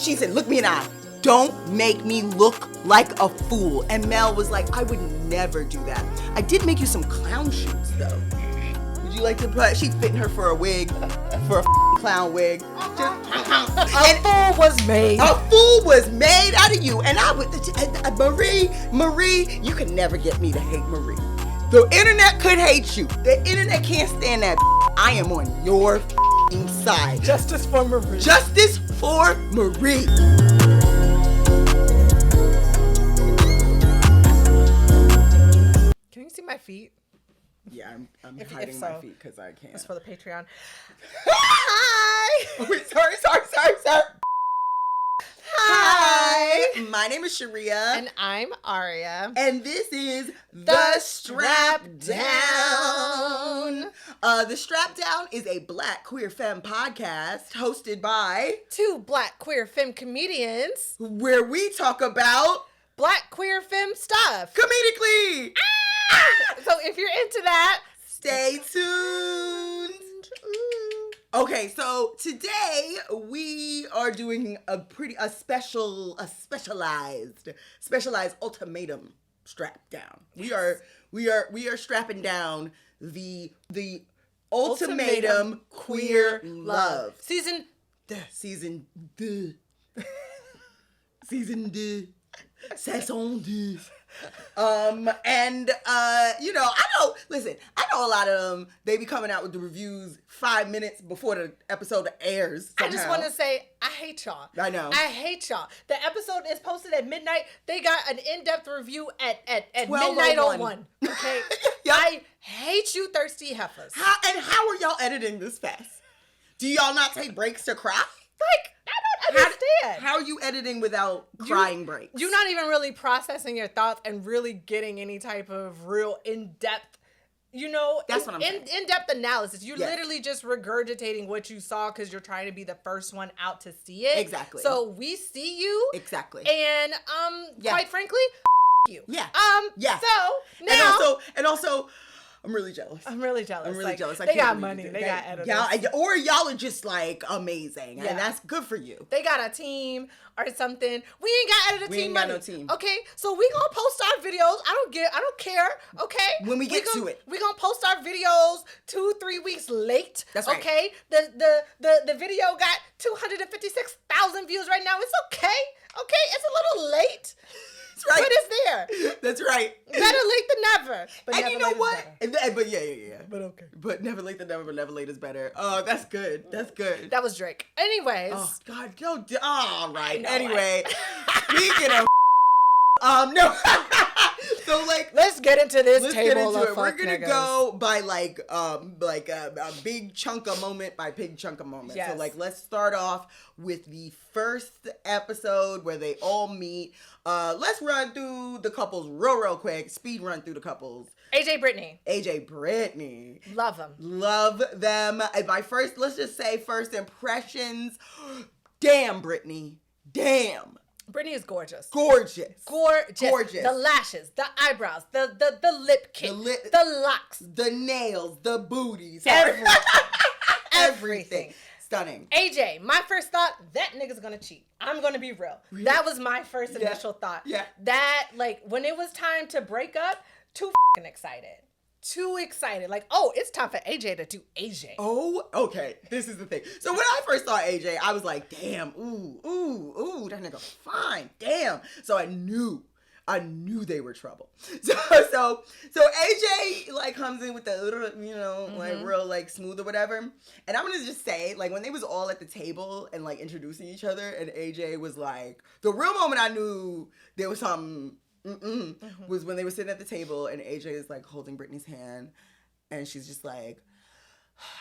She said, look me in the eye. Don't make me look like a fool. And Mel was like, I would never do that. I did make you some clown shoes, though. Would you like to put? She's fitting her for a wig, for a clown wig. A fool was made. A fool was made out of you. And I would, Marie, you could never get me to hate Marie. The internet could hate you. The internet can't stand that. I am on your side. Justice for Marie. Justice for Marie. Can you see my feet? Yeah, I'm hiding my feet because I can't. That's for the Patreon. Hi! Oh, wait, sorry. Hi! My name is Sharia. And I'm Aria. And this is The Strap Down. The Strap Down is a Black queer femme podcast hosted by two Black queer femme comedians where we talk about Black queer femme stuff. Comedically! So if you're into that, stay tuned. Okay, so today we are doing a specialized ultimatum strap down. We are strapping down the ultimatum queer love. Season Saison 2. I know a lot of them, they be coming out with the reviews 5 minutes before the episode airs somehow. I just want to say, I hate y'all. I know. I hate y'all. The episode is posted at midnight. They got an in-depth review at midnight 01. Okay? Yep. I hate you thirsty heifers. How are y'all editing this fast? Do y'all not take breaks to cry? Like, I don't understand. How are you editing without crying breaks? You're not even really processing your thoughts and really getting any type of real in-depth, that's what I'm saying. In-depth analysis. You're literally just regurgitating what you saw because you're trying to be the first one out to see it. Exactly. So we see you. Exactly. And quite frankly, you. Yeah. Yeah. So now and also I'm really jealous. I'm really jealous. They got money. They got editors. Y'all are just like amazing, and that's good for you. They got a team or something. We ain't got editor team money. We ain't got no team. Okay, so we gonna post our videos. I don't care. Okay. When we get to it, we gonna post our videos 2-3 weeks late. That's right. Okay. The video got 256,000 views right now. It's okay. Okay, it's a little late. That's right. But it's there. That's right. Better late than never. But and you know what? But yeah. But okay. But never late than never, but never late is better. Oh, that's good. That's good. That was Drake. Anyways. Oh, God. All right. Anyway. Speaking of no. So let's get into this let's table get into of it. We're gonna niggas. go by a big chunk of moment by big chunk of moment. Yes. So let's start off with the first episode where they all meet. Let's run through the couples real quick. Speed run through the couples. AJ Britney. Love them. Love them. Let's just say first impressions. Damn, Britney. Damn. Britney is gorgeous. Gorgeous. The lashes, the eyebrows, the lip kit, the locks, the nails, the booties. Everything. Stunning. AJ, my first thought, that nigga's gonna cheat. I'm gonna be real. Really? That was my first initial thought. Yeah. That, when it was time to break up, too excited. Too excited. It's time for AJ to do AJ. Oh, okay. This is the thing. So when I first saw AJ, I was like, damn, ooh, that nigga fine. Damn. So I knew they were trouble. So AJ comes in with the little, real smooth or whatever. And I'm gonna just say, when they was all at the table and introducing each other, and AJ was the real moment I knew there was something was when they were sitting at the table and AJ is holding Britney's hand, and she's just I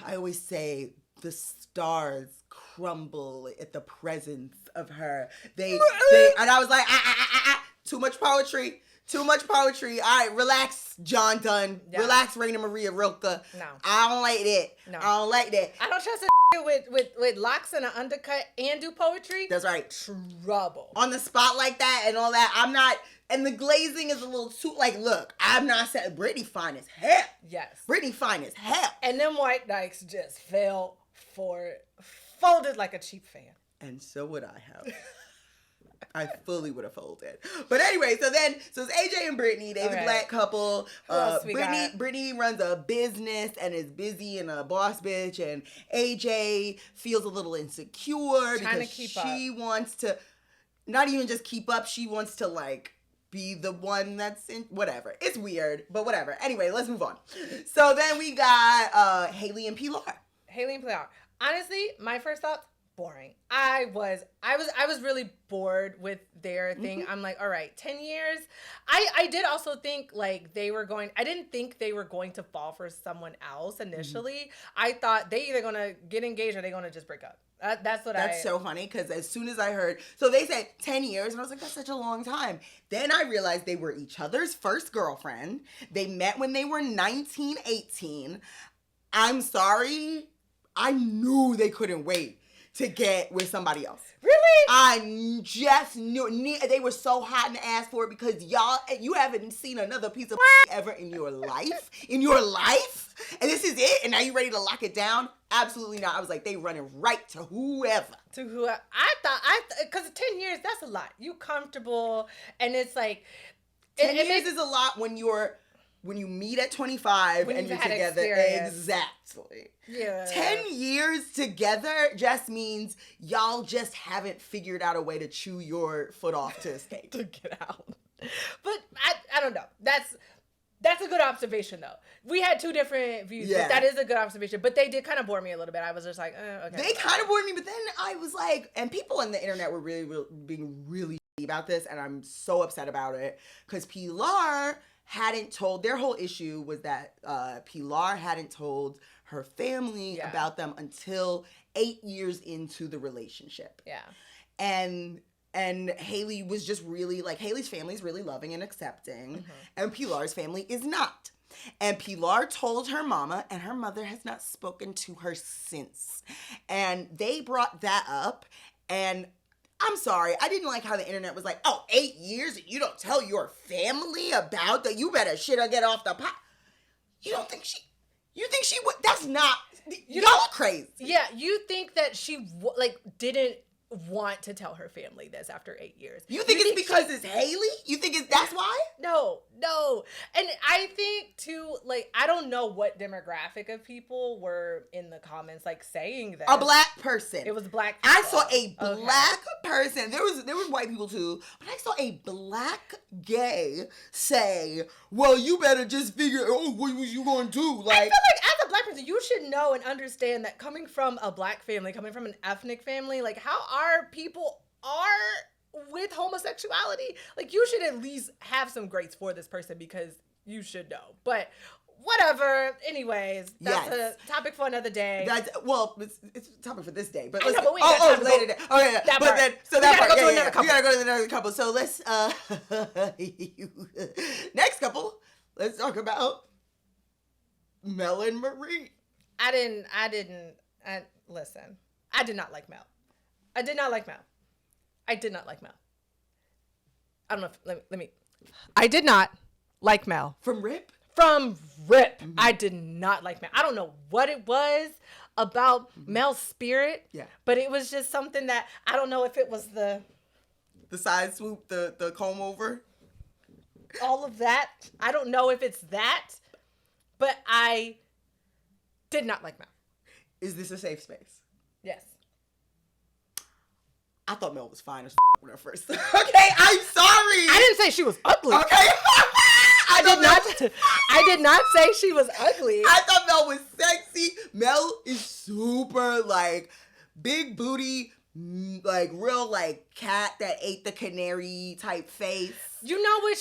always say the stars crumble at the presence of her. They and I was like, too much poetry. All right, relax, John Dunn. Yeah. Relax, Raina Maria Rilke. No. I don't like that. No. I don't like that. I don't trust with locks and an undercut and do poetry. That's right. Trouble. On the spot like that and all that, I'm not. And the glazing is a little too, look, I'm not saying Britney fine as hell. Yes. Britney fine as hell. And them white dykes just fell for it. Folded like a cheap fan. And so would I have. I fully would have folded. But anyway, so it's AJ and Britney. They're the black couple. Britney runs a business and is busy and a boss bitch. And AJ feels a little insecure because she wants to not even just keep up. She wants to like be the one that's in whatever. It's weird, but whatever. Anyway, let's move on. So then we got Hayley and Pilar. Hayley and Pilar. Honestly, my first thoughts, boring. I was really bored with their thing. Mm-hmm. I'm like, all right, 10 years. I did also think like I didn't think they were going to fall for someone else initially. Mm-hmm. I thought they either gonna get engaged or they're gonna just break up. That's so funny because as soon as I heard, so they said 10 years and I was like, that's such a long time. Then I realized they were each other's first girlfriend. They met when they were 19, 18. I'm sorry. I knew they couldn't wait to get with somebody else. Really? I just knew. They were so hot in the ass for it because you haven't seen another piece of ever in your life. And this is it? And now you ready to lock it down? Absolutely not. I was like, they running right to whoever. I thought, because 10 years, that's a lot. You comfortable. And it's like. 10 years is a lot when you meet at 25 and you're together. Experience. Exactly. Yeah. 10 years together just means y'all just haven't figured out a way to chew your foot off to escape. To get out. But I don't know. That's a good observation, though. We had two different views, but that is a good observation. But they did kind of bore me a little bit. I was just like, okay. They kind of bored me, but then I was like, and people on the internet were being really about this, and I'm so upset about it because Pilar hadn't told. Their whole issue was that Pilar hadn't told her family about them until 8 years into the relationship. Yeah, and Hayley was just really like, Hayley's family is really loving and accepting, and Pilar's family is not. And Pilar told her mama, and her mother has not spoken to her since. And they brought that up, and I'm sorry, I didn't like how the internet was like, 8 years and you don't tell your family about that? You better shit or get off the pot. You think she would? That's not, y'all are crazy. Yeah, you think that she didn't want to tell her family this after 8 years. You think it's because it's Hayley? You think that's why? No. And I think too, like, I don't know what demographic of people were in the comments like saying that. A black person. It was black people. I saw a black person. There was white people too, but I saw a black gay say, well, you better just figure, what was you gonna do? Like, I feel like as a black person, you should know and understand that coming from a black family, coming from an ethnic family, like how our people are with homosexuality, like you should at least have some grace for this person because you should know. But whatever. Anyways, that's a topic for another day. It's a topic for this day. But let's later day. Oh yeah. That but part. Then so that part. We gotta go to another couple. So let's next couple. Let's talk about Mel and Marie. Listen. I did not like Mel. I did not like Mel. I don't know. Let me. I did not like Mel. From Rip. Mm-hmm. I did not like Mel. I don't know what it was about Mel's spirit. Yeah. But it was just something that I don't know if it was the side swoop, the comb over. All of that. I don't know if it's that, but I did not like Mel. Is this a safe space? Yes. I thought Mel was fine as when her first. Okay, I'm sorry. I didn't say she was ugly. Okay. I did not say she was ugly. I thought Mel was sexy. Mel is super like big booty, like real like cat that ate the canary type face. You know what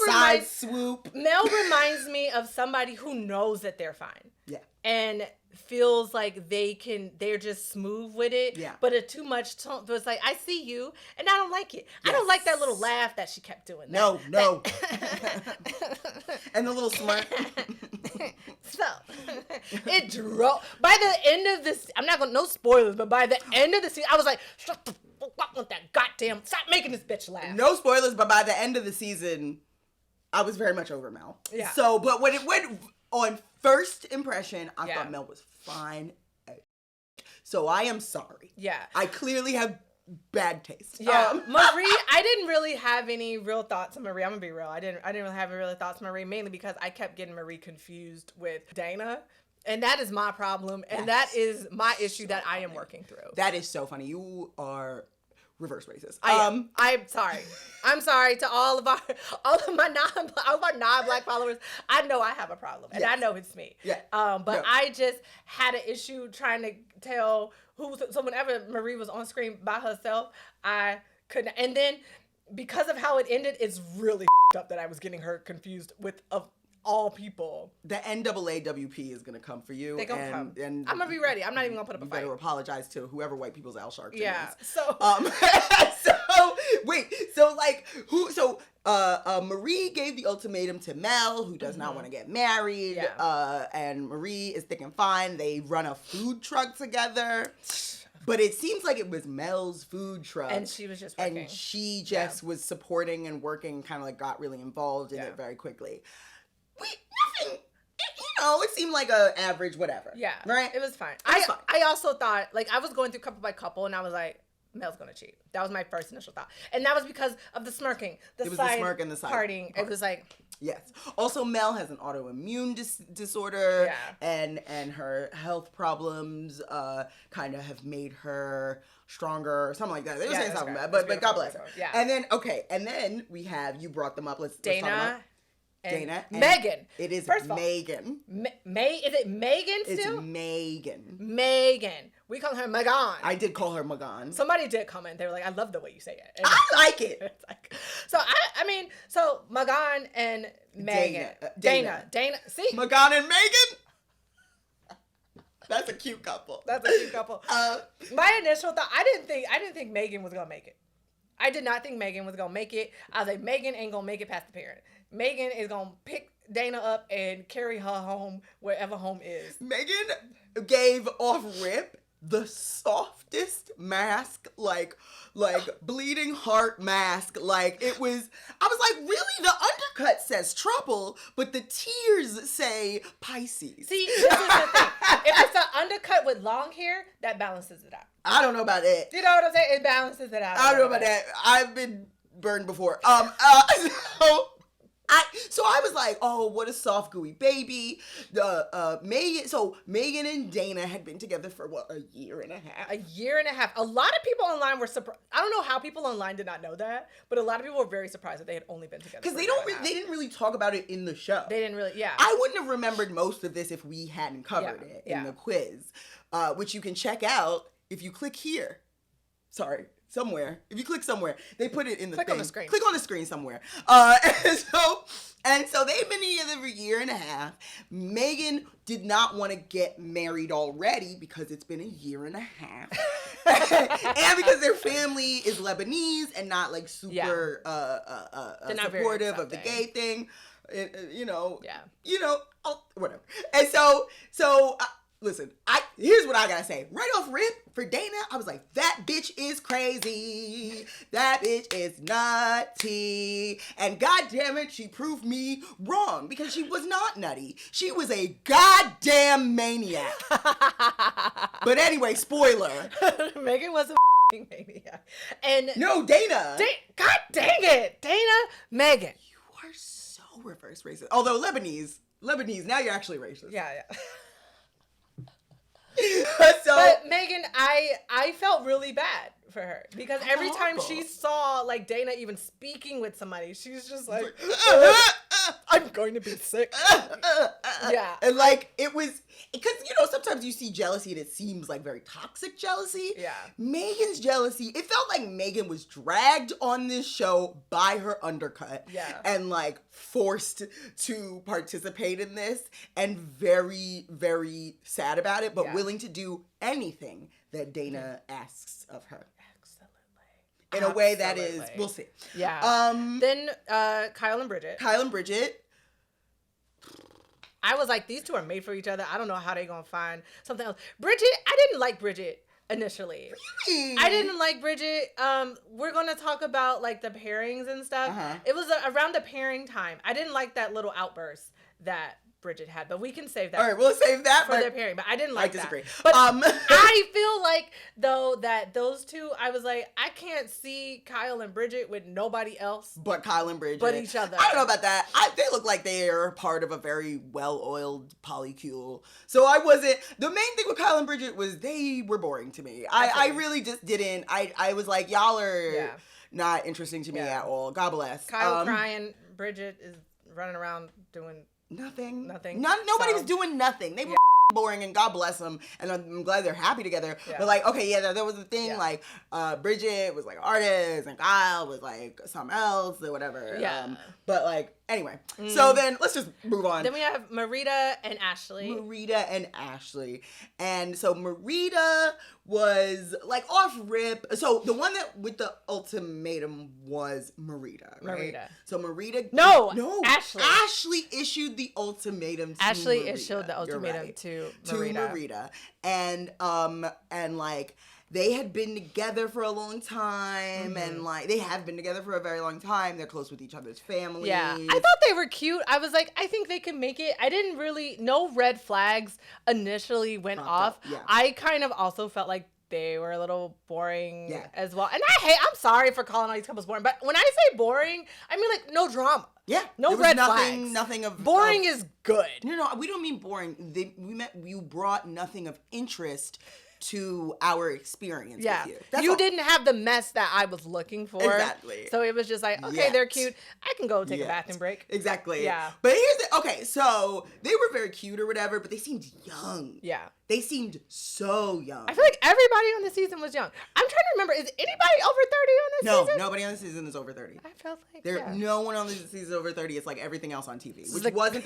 Side swoop. Mel reminds me of somebody who knows that they're fine. Yeah. And feels like they're just smooth with it. Yeah. But a too much tone. But it's like, I see you and I don't like it. Yes. I don't like that little laugh that she kept doing. No. And the little smirk. So it drove by the end of this. I'm not gonna, no spoilers, but by the end of the season, I was like, shut the fuck up with that goddamn, stop making this bitch laugh. No spoilers, but by the end of the season, I was very much over Mel. Yeah. So, but when it went on first impression, I thought Mel was fine. So I am sorry. Yeah. I clearly have bad taste. Yeah. Marie, I didn't really have any real thoughts on Marie. I'm gonna be real. I didn't really have any real thoughts on Marie, mainly because I kept getting Marie confused with Dayna. And that is my problem. And that is my issue that I am working through. That is so funny. You are reverse racist. I'm sorry. I'm sorry to all of my non-black followers. I know I have a problem, and I know it's me. Yeah. But I just had an issue trying to tell so whenever Marie was on screen by herself, I couldn't. And then because of how it ended, it's really up that I was getting her confused with of all people. The NAAWP is gonna come for you. They gonna come. And I'm gonna be ready. I'm not even gonna put up a fight. You better apologize to whoever White People's Al Sharpton is. Yeah. So. Marie gave the ultimatum to Mel, who does not want to get married. Yeah. And Marie is thick and fine. They run a food truck together. But it seems like it was Mel's food truck. And she was just working. And she just was supporting and working, kind of like got really involved in it very quickly. Nothing, it seemed like a average whatever. Yeah. Right? It was fine. I also thought, like, I was going through couple by couple, and I was like, Mel's gonna cheat. That was my first initial thought. And that was because of the smirking. The smirk and the side parting. It was like... Yes. Also, Mel has an autoimmune disorder. Yeah. And her health problems kind of have made her stronger or something like that. They were saying something bad, but God bless her. Yeah. And then we have, you brought them up. Let's talk about Dayna and Megan. It is Magan. Is it Megan still? It's Magan. Megan. We call her Magan. I did call her Magan. Somebody did comment. They were like, I love the way you say it. And I like it. It's like, so Magan and Megan. Dayna. See? Magan and Megan? That's a cute couple. My initial thought, I didn't think Megan was gonna make it. I did not think Megan was gonna make it. I was like, Megan ain't gonna make it past the parent. Megan is gonna pick Dayna up and carry her home wherever home is. Megan gave off rip the softest mask, like bleeding heart mask. Like I was like, really? The undercut says trouble, but the tears say Pisces. See, this is the thing. If it's an undercut with long hair, that balances it out. I don't know about it. You know what I'm saying? It balances it out. I don't know about that. I've been burned before. So I was like, oh, what a soft, gooey baby. Megan and Dayna had been together for a year and a half. A year and a half. A lot of people online were surprised. I don't know how people online did not know that, but a lot of people were very surprised that they had only been together. Because they didn't really talk about it in the show. They didn't really, yeah. I wouldn't have remembered most of this if we hadn't covered it in the quiz, which you can check out if you click here. Sorry. Somewhere. If you click somewhere, they put it in the thing. Click on the screen. Click on the screen somewhere. And so they've been together for a year and a half. Megan did not want to get married already because it's been a year and a half. And because their family is Lebanese and not like super supportive of the gay thing. Whatever. And so listen, here's what I gotta say. Right off rip, for Dayna, I was like, that bitch is crazy. That bitch is nutty. And goddamn it, she proved me wrong because she was not nutty. She was a goddamn maniac. But anyway, spoiler. Megan was a maniac. And no, Dayna. God dang it. Dayna, Megan. You are so reverse racist. Although Lebanese, now you're actually racist. Yeah. So, but Megan, I felt really bad for her because every time she saw like Dayna even speaking with somebody, she's just like, I'm going to be sick. Yeah. And like it was because sometimes you see jealousy and it seems like very toxic jealousy. Yeah. Megan's jealousy, it felt like Megan was dragged on this show by her undercut. Yeah. And like forced to participate in this and very, very sad about it, but willing to do anything that Dayna asks of her. In a way that is, we'll see. Yeah. Then Kyle and Bridget. I was like, these two are made for each other. I don't know how they're going to find something else. Bridget, I didn't like Bridget initially. Really? I didn't like Bridget. We're going to talk about like the pairings and stuff. It was around the pairing time. I didn't like that little outburst that Bridget had, but we can save that. All right, we'll save that for their pairing. But I didn't like that. I disagree. But I feel like though that those two, I was like, I can't see Kyle and Bridget with nobody else but Kyle and Bridget, but each other. I don't know about that. They look like they are part of a very well-oiled polycule. So I wasn't. The main thing with Kyle and Bridget was they were boring to me. I really just didn't. I was like, y'all are not interesting to me at all. God bless. Kyle crying. Bridget is running around doing nothing. Nobody was doing nothing. They were boring, and God bless them. And I'm glad they're happy together. Yeah. But like, okay, there was a thing like Bridget was like an artist, and Kyle was like something else or whatever. Yeah. But like, anyway. So then let's just move on. Then we have Marita and Ashley. And so Marita was like off rip. So the one that with the ultimatum was Marita, right? So Marita. No. Ashley. Ashley issued the ultimatum to Ashley Marita. issued the ultimatum to Marita. And like, they had been together for a long time, and like they have been together for a very long time. They're close with each other's families. Yeah, I thought they were cute. I was like, I think they can make it. I didn't really, no red flags initially went off. Yeah. I kind of also felt like they were a little boring as well. And I'm sorry for calling all these couples boring, but when I say boring, I mean like no drama. Yeah, no red flags. Nothing of boring is good. No, we don't mean boring. We meant you brought nothing of interest to our experience with you. That's you all. didn't have the mess that I was looking for. Exactly. So it was just like, okay, they're cute. I can go take a bathroom break. Exactly. Yeah. But here's so they were very cute or whatever, but they seemed young. Yeah. They seemed so young. I feel like everybody on the season was young. I'm trying to remember, is anybody over 30 on this season? No, nobody on the season is over 30. I felt like no one on the season is over 30. It's like everything else on TV, which wasn't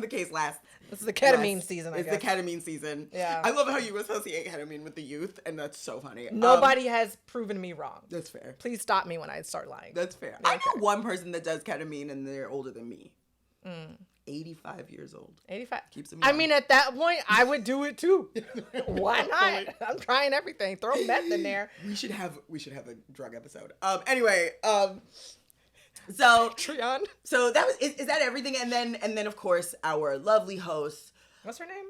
the case last. This is the ketamine season, I guess. It's the ketamine season. Yeah. I love how you associate ketamine with the youth, and that's so funny. Nobody has proven me wrong. That's fair. Please stop me when I start lying. That's fair. I know one person that does ketamine, and they're older than me. 85 years old. 85. Keeps them young. I mean, at that point, I would do it too. Why not? I'm trying everything. Throw meth in there. We should have a drug episode. Anyway, so Trion. So that was is that everything? And then of course our lovely host. What's her name?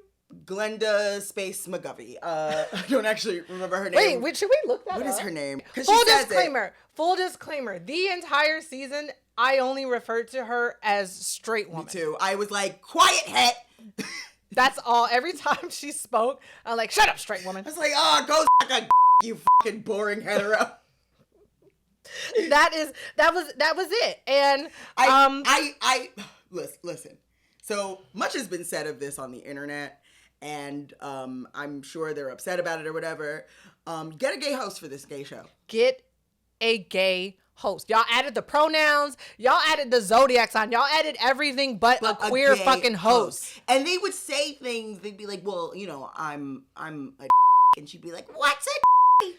Glenda Space McGovey. I don't actually remember her name. Wait, should we look that up? What is her name? Full disclaimer. The entire season, I only referred to her as straight woman. Me too. I was like, quiet, het. That's all. Every time she spoke, I'm like, shut up, straight woman. I was like, oh, go suck a you fucking boring hetero. That was it. And I listen. So much has been said of this on the internet, and I'm sure they're upset about it or whatever. Get a gay host for this gay show. Get a gay host. Y'all added the pronouns. Y'all added the zodiac sign. Y'all added everything but a queer fucking host. And they would say things. They'd be like, "Well, I'm a," and she'd be like, "What's a?"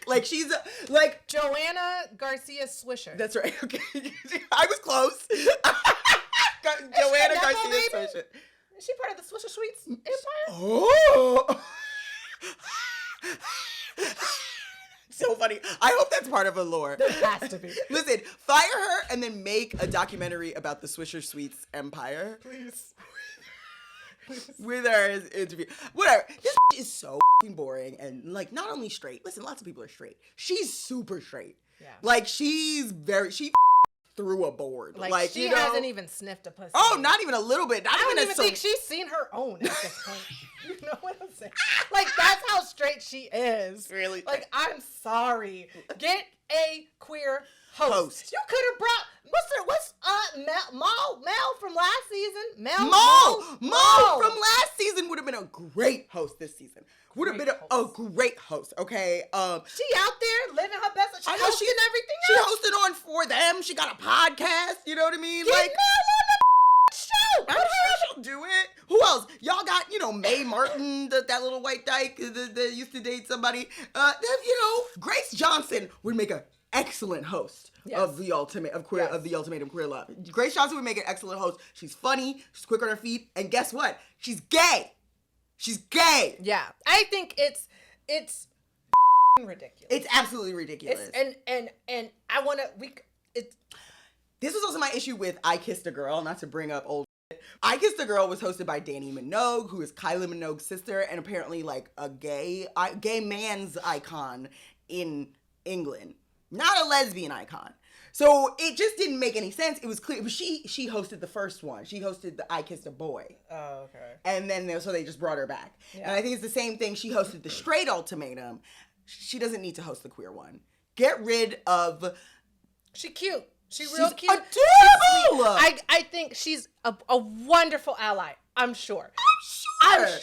Like she's like Joanna Garcia Swisher. That's right. Okay, I was close. Joanna Garcia Swisher. Is she part of the Swisher Sweets empire? Oh. So funny. I hope that's part of a lore. There has to be. Listen, fire her and then make a documentary about the Swisher Sweets empire. Please. With her interview. Whatever. This is so boring and like not only straight. Listen, lots of people are straight. She's super straight. Yeah. Like she through a board. Like she hasn't even sniffed a pussy. Oh, not even a little bit. I don't even think she's seen her own at this point. You know what I'm saying? Like that's how straight she is. Really? Like I'm sorry. Get a queer host. You could have brought what's Mel from last season? Mel from last season would have been a great host this season. Would have been a great host, okay? She out there living her best. She's hosting everything She else. hosted on For Them. She got a podcast. You know what I mean? Get like Mel on the show. I'm sure she'll do it. Who else? Y'all got, Mae Martin, that little white dyke that used to date somebody. Grace Johnson would make an excellent host of the Ultimatum Queer Love. Grace Johnson would make an excellent host. She's funny. She's quick on her feet. And guess what? She's gay. She's gay. Yeah. I think it's ridiculous. It's absolutely ridiculous. And I want to, this was also my issue with I Kissed a Girl, not to bring up old shit, I Kissed a Girl was hosted by Dayna Minogue, who is Kylie Minogue's sister, and apparently like a gay man's icon in England, not a lesbian icon. So it just didn't make any sense. It was clear. She hosted the first one. She hosted the I Kissed a Boy. Oh, okay. And then so they just brought her back. Yeah. And I think it's the same thing. She hosted the straight Ultimatum. She doesn't need to host the queer one. Get rid of. She cute. She's real cute. Adorable. I think she's a wonderful ally. I'm sure that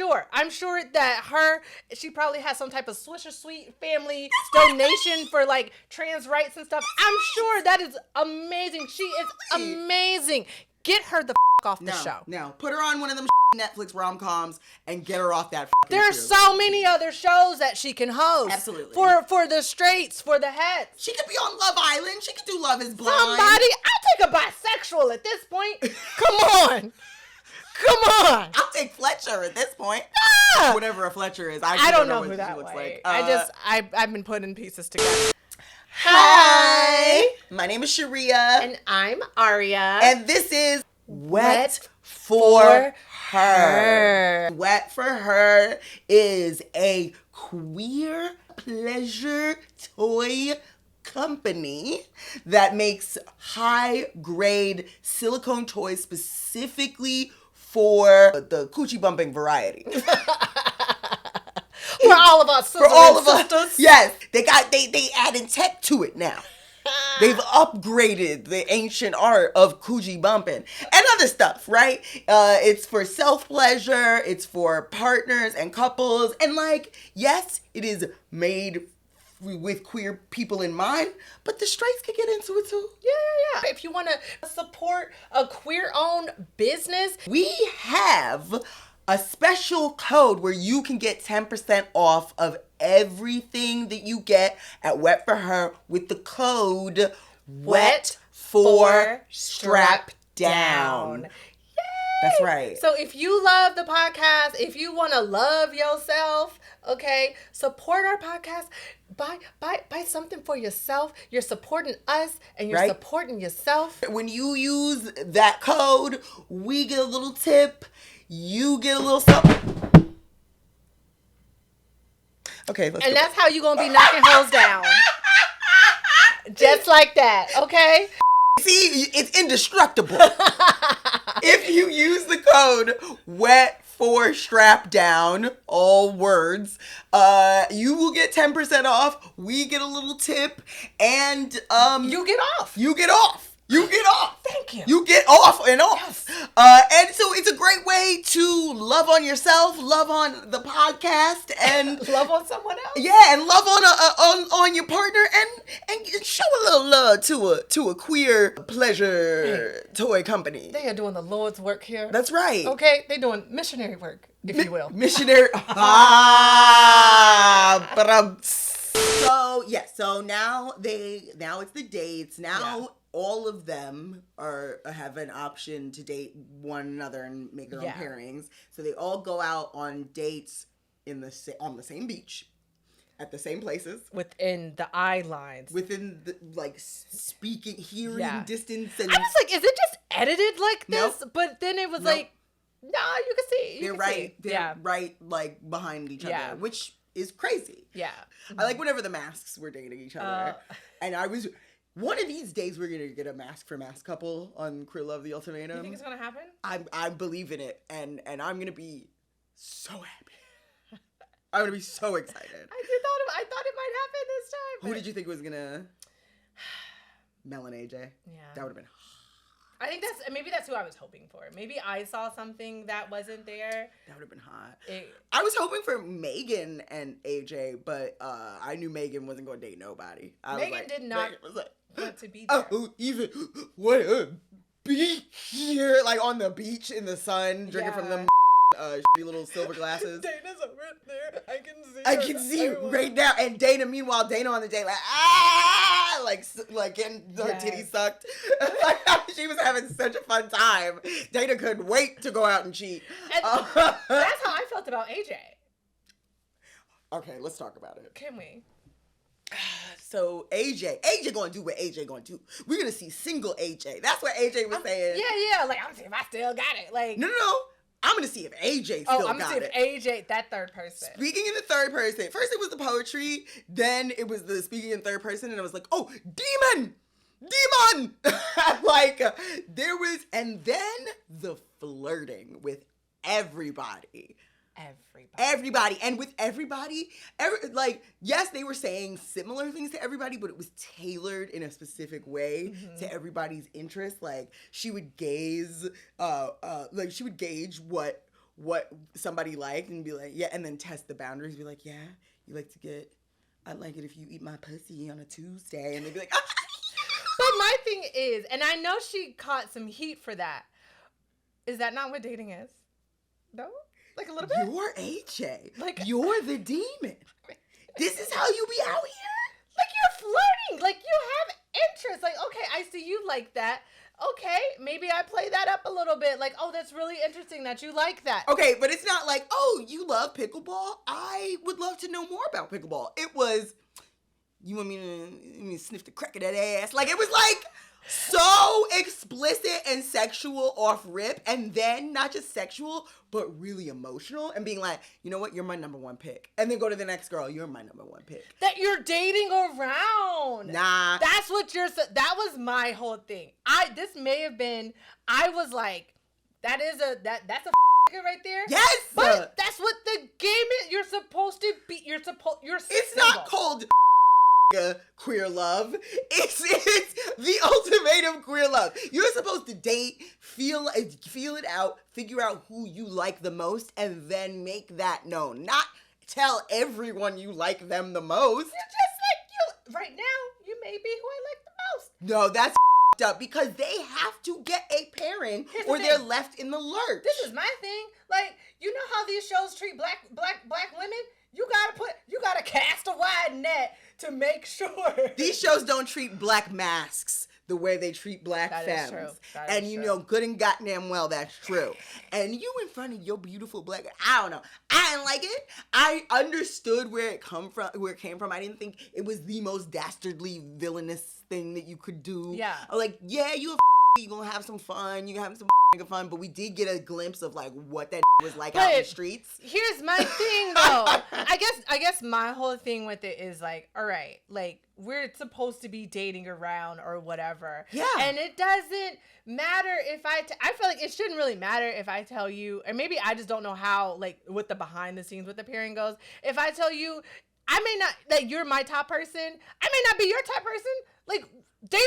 she probably has some type of Swisher Sweet family donation for like trans rights and stuff. I'm sure that is amazing. She is amazing. Get her the off the show. No, put her on one of them Netflix rom-coms and get her off that. There's so many other shows that she can host. Absolutely. For the straights, for the heads. She could be on Love Island. She could do Love is Blind. Somebody, I'll take a bisexual at this point. Come on. I'll take Fletcher at this point. Ah! Whatever a Fletcher is. I don't know what who that looks like. like. I've been putting pieces together. Hi. My name is Sharia. And I'm Aria. And this is Wet for Her. Wet for Her is a queer pleasure toy company that makes high-grade silicone toys specifically for the coochie bumping variety. For all of us, for all of sisters. us, yes. They added tech to it now. They've upgraded the ancient art of coochie bumping and other stuff, right? It's for self-pleasure, it's for partners and couples, and like, yes, it is made with queer people in mind, but the straights can get into it too. Yeah. If you want to support a queer-owned business, we have a special code where you can get 10% off of everything that you get at Wet for Her with the code Wet for StrapDown. Yay! That's right. So if you love the podcast, if you want to love yourself, okay, support our podcast. Buy something for yourself. You're supporting us and you're supporting yourself. When you use that code, we get a little tip. You get a little something. Okay, let's And go. that's how you gonna be knocking hoes down. Just like that, okay? See, it's indestructible. If you use the code Wet for StrapDown, all words, you will get 10% off. We get a little tip, and you get off. You get off. You get off. Thank you. You get off and off. Yes. And so it's a great way to love on yourself, love on the podcast, and love on someone else. Yeah, and love on your partner, and show a little love to a queer pleasure toy company. They are doing the Lord's work here. That's right. Okay, they're doing missionary work, if you will. Missionary. So now it's the dates. Now all of them have an option to date one another and make their own pairings. So they all go out on dates on the same beach, at the same places, within the eye lines, within the hearing distance. And I was like, is it just edited like this? Nope. But then it was like, no, you can see. They're right, like behind each other, which is crazy. Yeah. I like whenever the masks were dating each other, and I was. One of these days, we're going to get a mask for mask couple on Queer Love the Ultimatum. You think it's going to happen? I believe in it, and I'm going to be so happy. I'm going to be so excited. I thought it might happen this time. Who did you think was going to? Mel and AJ? Yeah. That would have been I think maybe that's who I was hoping for. Maybe I saw something that wasn't there. That would have been hot. I was hoping for Magan and AJ, but I knew Magan wasn't going to date nobody. Megan did not want to be there. Oh, even what a be here, like on the beach in the sun, drinking from them shitty little silver glasses. Dayna's over there. I can see her right now. And Dayna, meanwhile, Dayna on the day like getting her titties sucked. She was having such a fun time. Dayna couldn't wait to go out and cheat. And that's how I felt about AJ. Okay, let's talk about it. Can we? So AJ gonna do what AJ gonna do. We're gonna see single AJ. That's what AJ was saying. Yeah. Like, I'm seeing if I still got it. Like, No. I'm gonna see if AJ still got it. I'm gonna see if AJ, that third person. Speaking in the third person. First it was the poetry, then it was the speaking in third person, and I was like, oh, demon! Like, there was, and then the flirting with everybody. And with everybody, like, yes, they were saying similar things to everybody, but it was tailored in a specific way to everybody's interest. Like, she would gauge what somebody liked and be like, yeah, and then test the boundaries. Be like, yeah, you like to get, I like it if you eat my pussy on a Tuesday. And they'd be like, ah. But my thing is, and I know she caught some heat for that. Is that not what dating is? No? Like a little bit? You're AJ. Like, you're the demon. This is how you be out here? Like, you're flirting. Like, you have interest. Like, okay, I see you like that. Okay, maybe I play that up a little bit. Like, oh, that's really interesting that you like that. Okay, but it's not like, oh, you love pickleball? I would love to know more about pickleball. It was, you want me to sniff the crack of that ass? Like, it was like so explicit and sexual off rip, and then not just sexual, but really emotional, and being like, you know what, you're my number one pick. And then go to the next girl, you're my number one pick. That you're dating around. Nah. That's what that was my whole thing. This may have been, I was like, that's a right there. Yes! But that's what the game is. You're supposed to be, you're It's not called queer love. It's the ultimatum queer love. You're supposed to date, feel it out, figure out who you like the most, and then make that known. Not tell everyone you like them the most. You're just like, right now, you may be who I like the most. No, that's up because they have to get a pairing or they're left in the lurch. This is my thing. Like, you know how these shows treat black women? You gotta cast a wide net to make sure. These shows don't treat black masks the way they treat black femmes. And you know good and goddamn well that's true. And you in front of your beautiful black, I don't know. I didn't like it. I understood where it came from. I didn't think it was the most dastardly villainous thing that you could do. Yeah. Like, yeah, you gonna have some fun. You gonna have some fun, but we did get a glimpse of like what that was like out in the streets. Here's my thing though. I guess my whole thing with it is like, all right, like we're supposed to be dating around or whatever. Yeah. And it doesn't matter if I feel like it shouldn't really matter if I tell you, or maybe I just don't know how, like, what the behind the scenes with the pairing goes. If I tell you, I may not, like, you're my top person, I may not be your top person. Like, date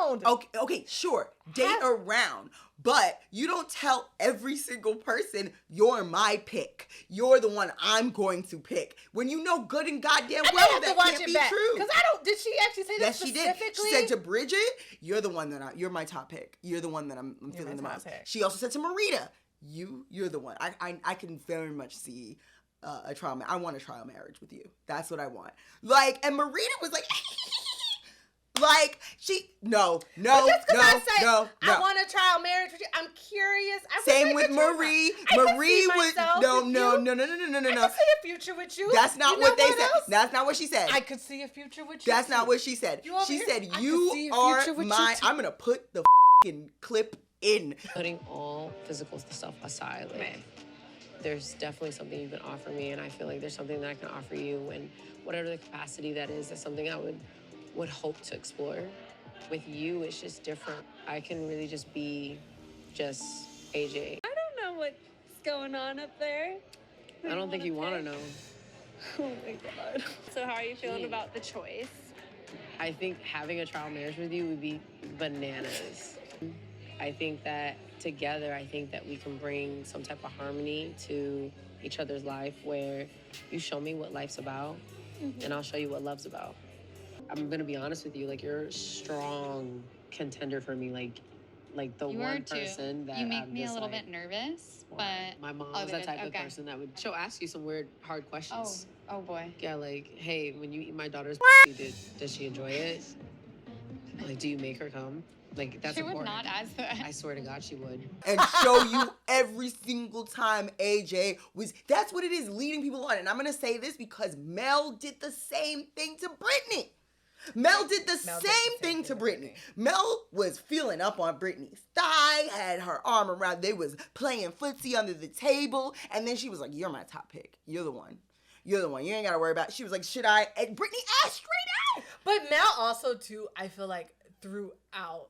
around. Okay, sure. Date around. But you don't tell every single person you're my pick. You're the one I'm going to pick. When you know good and goddamn well that can't be true. Because did she actually say that specifically? Yes, she did. She said to Bridget, you're the one you're my top pick. You're the one that I'm feeling the most. She also said to Marita, you're the one. I can very much see a trial. I want a trial marriage with you. That's what I want. Like, and Marita was like, like, no. I want a trial marriage with you. I'm curious. Same with Marie. Marie was no. I could see a future with you. That's not what they said. That's not what she said. I could see a future with you. That's not what she said. She said you are my. I'm gonna put the fucking clip in. Putting all physical stuff aside, like, there's definitely something you can offer me, and I feel like there's something that I can offer you, and whatever the capacity that is, that's something I would hope to explore. With you, it's just different. I can really just be just AJ. I don't know what's going on up there. I don't think you want to know. Oh my God. So how are you feeling about the choice? I think having a trial marriage with you would be bananas. I think that together, I think that we can bring some type of harmony to each other's life where you show me what life's about, and I'll show you what love's about. I'm gonna be honest with you, like, you're a strong contender for me, like the one person that you make I'm me just a little like, bit nervous, but my mom's that type of person that she'll ask you some weird, hard questions. Oh boy. Yeah, like, hey, when you eat my daughter's does she enjoy it? Like, do you make her come? Like, that's important. She would not ask that. I swear to God she would. And show you every single time AJ was, that's what it is, leading people on. And I'm going to say this because Mel did the same thing to Britney. Mel did the Mel same did the thing same to thing to Britney. Britney. Mel was feeling up on Britney's thigh, had her arm around, they was playing footsie under the table, and then she was like, you're my top pick. You're the one. You're the one. You ain't got to worry about it. She was like, should I? And Britney asked straight out. But Mel also, too, I feel like throughout,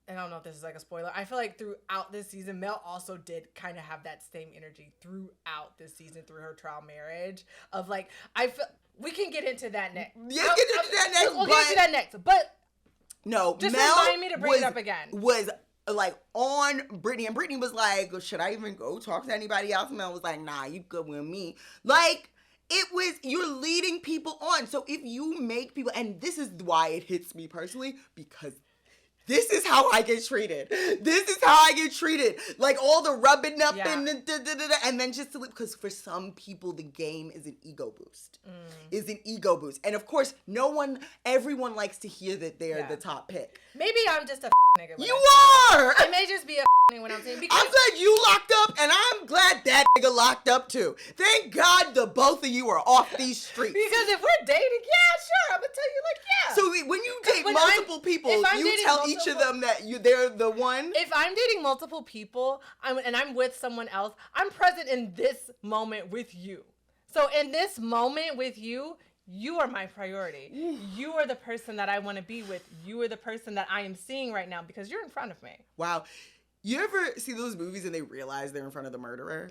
and I don't know if this is like a spoiler, I feel like throughout this season, Mel also did kind of have that same energy throughout this season through her trial marriage of like, I feel, we can get into that next. Yeah, get into that next. We'll get into that next. But no, just Mel remind me to bring it up again. Was like on Britney, and Britney was like, should I even go talk to anybody else? And Mel was like, nah, you good with me. Like, it was, you're leading people on. So if you make people, and this is why it hits me personally, because this is how I get treated. This is how I get treated. Like all the rubbing up and and then just to, because for some people the game is an ego boost. Is an ego boost. And of course, everyone likes to hear that they're the top pick. Maybe I'm just a nigga. You are! I may just be a nigga when I'm saying, because I'm glad you locked up, and I'm glad that nigga locked up too. Thank God the both of you are off these streets. Because if we're dating, yeah, sure, I'm gonna tell you like, yeah. So when you date when multiple people, if I'm you dating tell each of them that they're the one? If I'm dating multiple people and I'm with someone else, I'm present in this moment with you. So in this moment with you, you are my priority. You are the person that I want to be with. You are the person that I am seeing right now because you're in front of me. Wow. You ever see those movies and they realize they're in front of the murderer?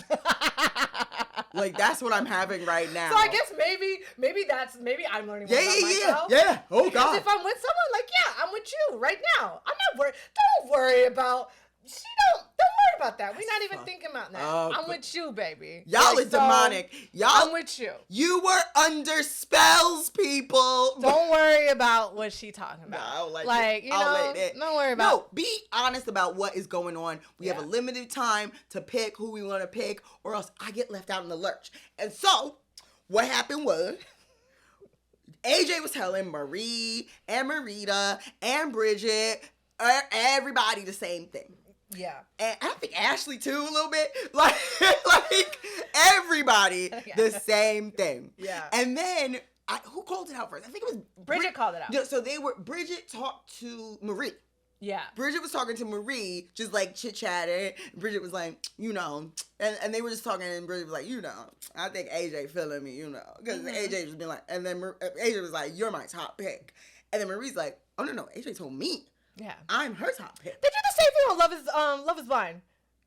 Like, that's what I'm having right now. So I guess maybe I'm learning more about myself. Yeah. Oh, Because God. if I'm with someone, like, yeah, I'm with you right now. I'm not worried. Don't worry about... Don't worry about that. We're not even thinking about that. I'm with you, baby. Y'all like, are demonic. Y'all, I'm with you. You were under spells, people. Don't worry about what she talking about. No, I don't like like, it. you I don't know, like that. don't worry about. No, be honest about what is going on. We have a limited time to pick who we want to pick, or else I get left out in the lurch. And so, what happened was, AJ was telling Marie and Marita and Bridget, everybody the same thing. Yeah. And I think Ashley too, a little bit. Like everybody, the same thing. Yeah. And then, who called it out first? I think it was Bridget called it out. Yeah, so Bridget talked to Marie. Yeah. Bridget was talking to Marie, just like chit-chatting. Bridget was like, you know, and they were just talking, and Bridget was like, you know, I think AJ feeling me, you know. Because AJ was being like, and then AJ was like, you're my top pick. And then Marie's like, oh, no, AJ told me. Yeah. I'm her top pick. They do the same thing on Love is Blind.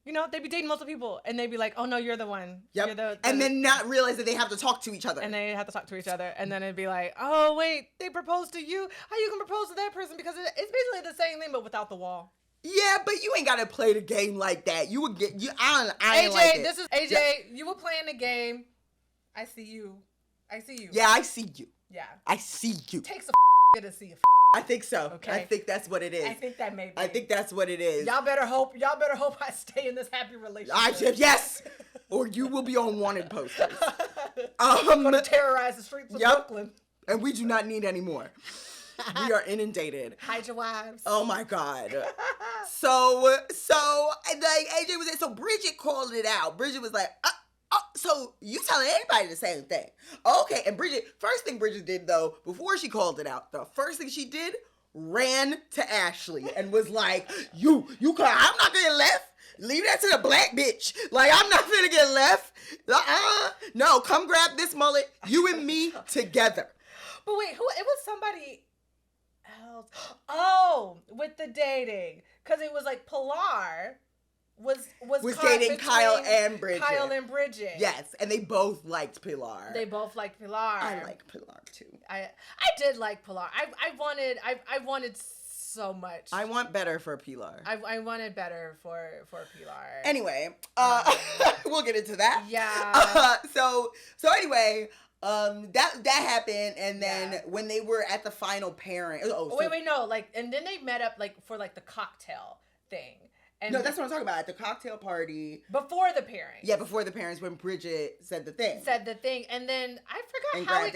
You know, they be dating multiple people, and they be like, oh, no, you're the one. Yep. You're the and then not realize that they have to talk to each other. And they have to talk to each other, and then it'd be like, oh, wait, they proposed to you? How you can propose to that person? Because it's basically the same thing, but without the wall. Yeah, but you ain't gotta play the game like that. You would get I ain't AJ, like it. this is AJ. Yeah. You were playing the game. I see you. Yeah, I see you. Yeah. I see you. Takes a to see a I think so. Okay. I think that's what it is. I think that may be. I think that's what it is. Y'all better hope I stay in this happy relationship. Yes. Or you will be on wanted posters. I'm gonna terrorize the streets of Brooklyn. And we do not need any more. We are inundated. Hide your wives. Oh my God. So like AJ was there. So Bridget called it out. Bridget was like, so you telling everybody the same thing. Okay, and first thing Bridget did though, before she called it out, the first thing she did, ran to Ashley and was like, I'm not getting left. Leave that to the black bitch. Like, I'm not gonna get left. No, come grab this mullet. You and me together. But wait, it was somebody else. Oh, with the dating. Because it was like Pilar was dating Kyle and Bridget. Yes, and they both liked Pilar. I like Pilar too. I did like Pilar. I wanted so much. I want better for Pilar. I wanted better for Pilar. Anyway, we'll get into that. Yeah. So anyway, that happened, and then when they were at the final pairing. Wait, no, like, and then they met up like for like the cocktail thing. And no, that's what I'm talking about. At the cocktail party. Before the pairing. Yeah, before the parents, when Bridget said the thing. And then I forgot how it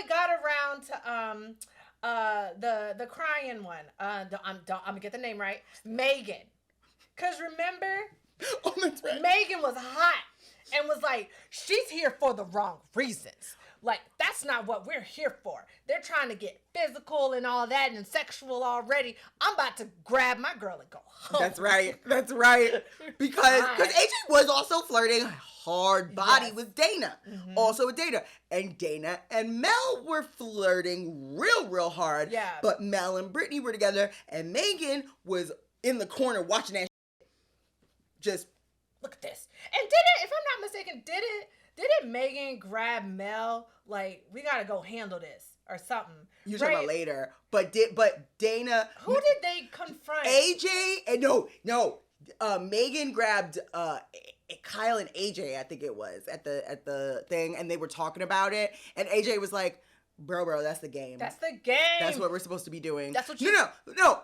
got around to the crying one. I'm gonna get the name right. Magan. Cause remember, that's right. Magan was hot and was like, she's here for the wrong reasons. Like, that's not what we're here for. They're trying to get physical and all that and sexual already. I'm about to grab my girl and go home. That's right. Because AJ was also flirting hard body with Dayna. Also with Dayna. And Dayna and Mel were flirting real hard. Yeah. But Mel and Britney were together, and Magan was in the corner watching that shit. Just look at this. And if I'm not mistaken, didn't Magan grab Mel, like, we gotta go handle this or something? You're talking about later. But Dayna, who did they confront? AJ, and no. Magan grabbed Kyle and AJ, I think it was, at the thing, and they were talking about it, and AJ was like, Bro, that's the game. That's the game. That's what we're supposed to be doing. That's what you... No,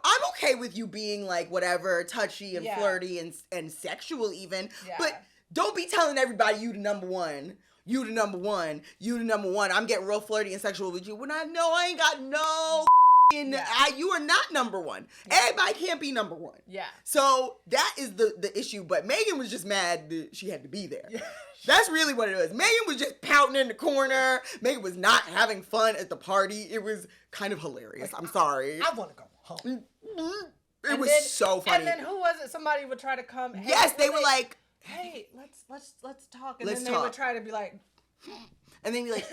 I'm okay with you being like whatever, touchy and flirty and sexual even, but don't be telling everybody you the number one. You the number one. I'm getting real flirty and sexual with you when I know I ain't got no you are not number one. Everybody can't be number one. Yeah. So that is the issue, but Megan was just mad that she had to be there. That's really what it was. Megan was just pouting in the corner. Megan was not having fun at the party. It was kind of hilarious. I'm sorry. I want to go home. It was so funny. And then who was it? Somebody would try to come. Hey, yes, they were like, hey, let's talk. And then they would try to be like, and then be like,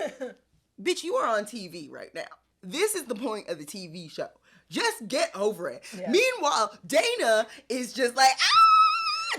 bitch, you are on TV right now. This is the point of the TV show. Just get over it. Yeah. Meanwhile, Dayna is just like,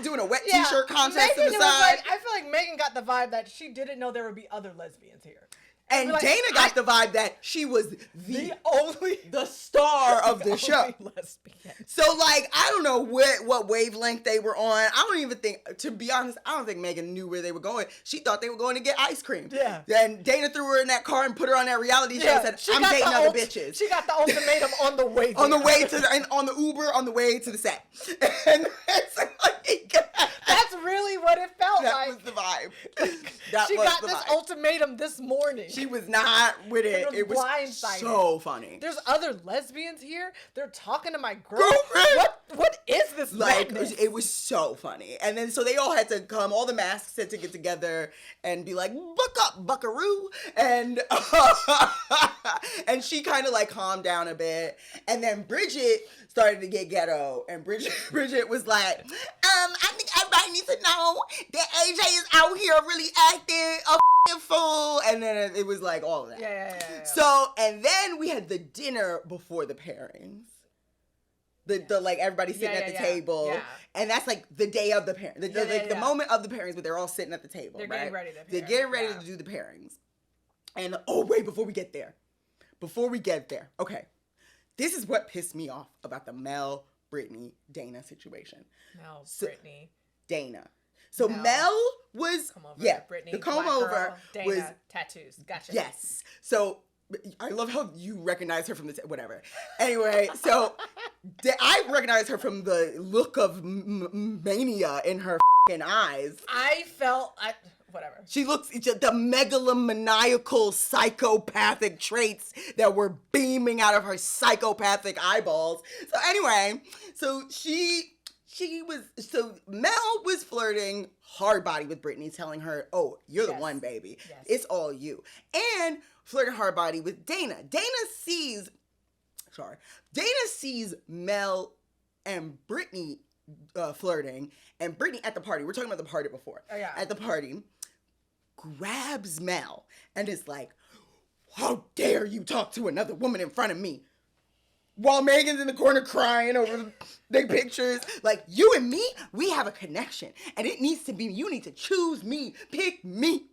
doing a wet t-shirt contest Megan to the side. I feel like Megan got the vibe that she didn't know there would be other lesbians here. And Dayna got the vibe that she was the star of the show. Lesbian. So, like, I don't know what wavelength they were on. I don't even think, to be honest, I don't think Megan knew where they were going. She thought they were going to get ice cream. Yeah. Then Dayna threw her in that car and put her on that reality show and said, I'm dating other bitches. She got the ultimatum on the way there. On the Uber, on the way to the set. And it's like... That's really what it felt like. That was the vibe. She got this ultimatum this morning. She was not with it. It was so funny. There's other lesbians here. They're talking to my girl. What is this? Like, it was so funny. And then so they all had to come. All the masks had to get together and be like, "Buck up, Buckaroo," and and she kind of like calmed down a bit. And then Bridget started to get ghetto, and Bridget was like, I think everybody needs to know that AJ is out here really acting a fool. And then it was like all of that. Yeah. So, and then we had the dinner before the pairings. The like everybody sitting at the table. Yeah. And that's like the day of the pairings. The moment of the pairings, but they're all sitting at the table. They're right? getting ready to pair. They're getting ready to do the pairings. And before we get there. Okay. This is what pissed me off about the Mel, Britney, Dayna situation. Britney. Dayna. So Mel was, Britney, the comb over Dayna, was tattoos. Gotcha. Yes. So I love how you recognize her from whatever. Anyway, so I recognize her from the look of mania in her fucking eyes. I felt, whatever. She looks, the megalomaniacal psychopathic traits that were beaming out of her psychopathic eyeballs. So anyway, Mel was flirting hard body with Britney, telling her, oh, you're the one, baby. Yes. It's all you. And flirting hard body with Dayna. Dayna sees Mel and Britney flirting, and Britney at the party, we're talking about the party before. Oh, yeah. At the party, grabs Mel and is like, how dare you talk to another woman in front of me? While Megan's in the corner crying over the pictures. Like, you and me, we have a connection. And it needs to be, you need to choose me, pick me,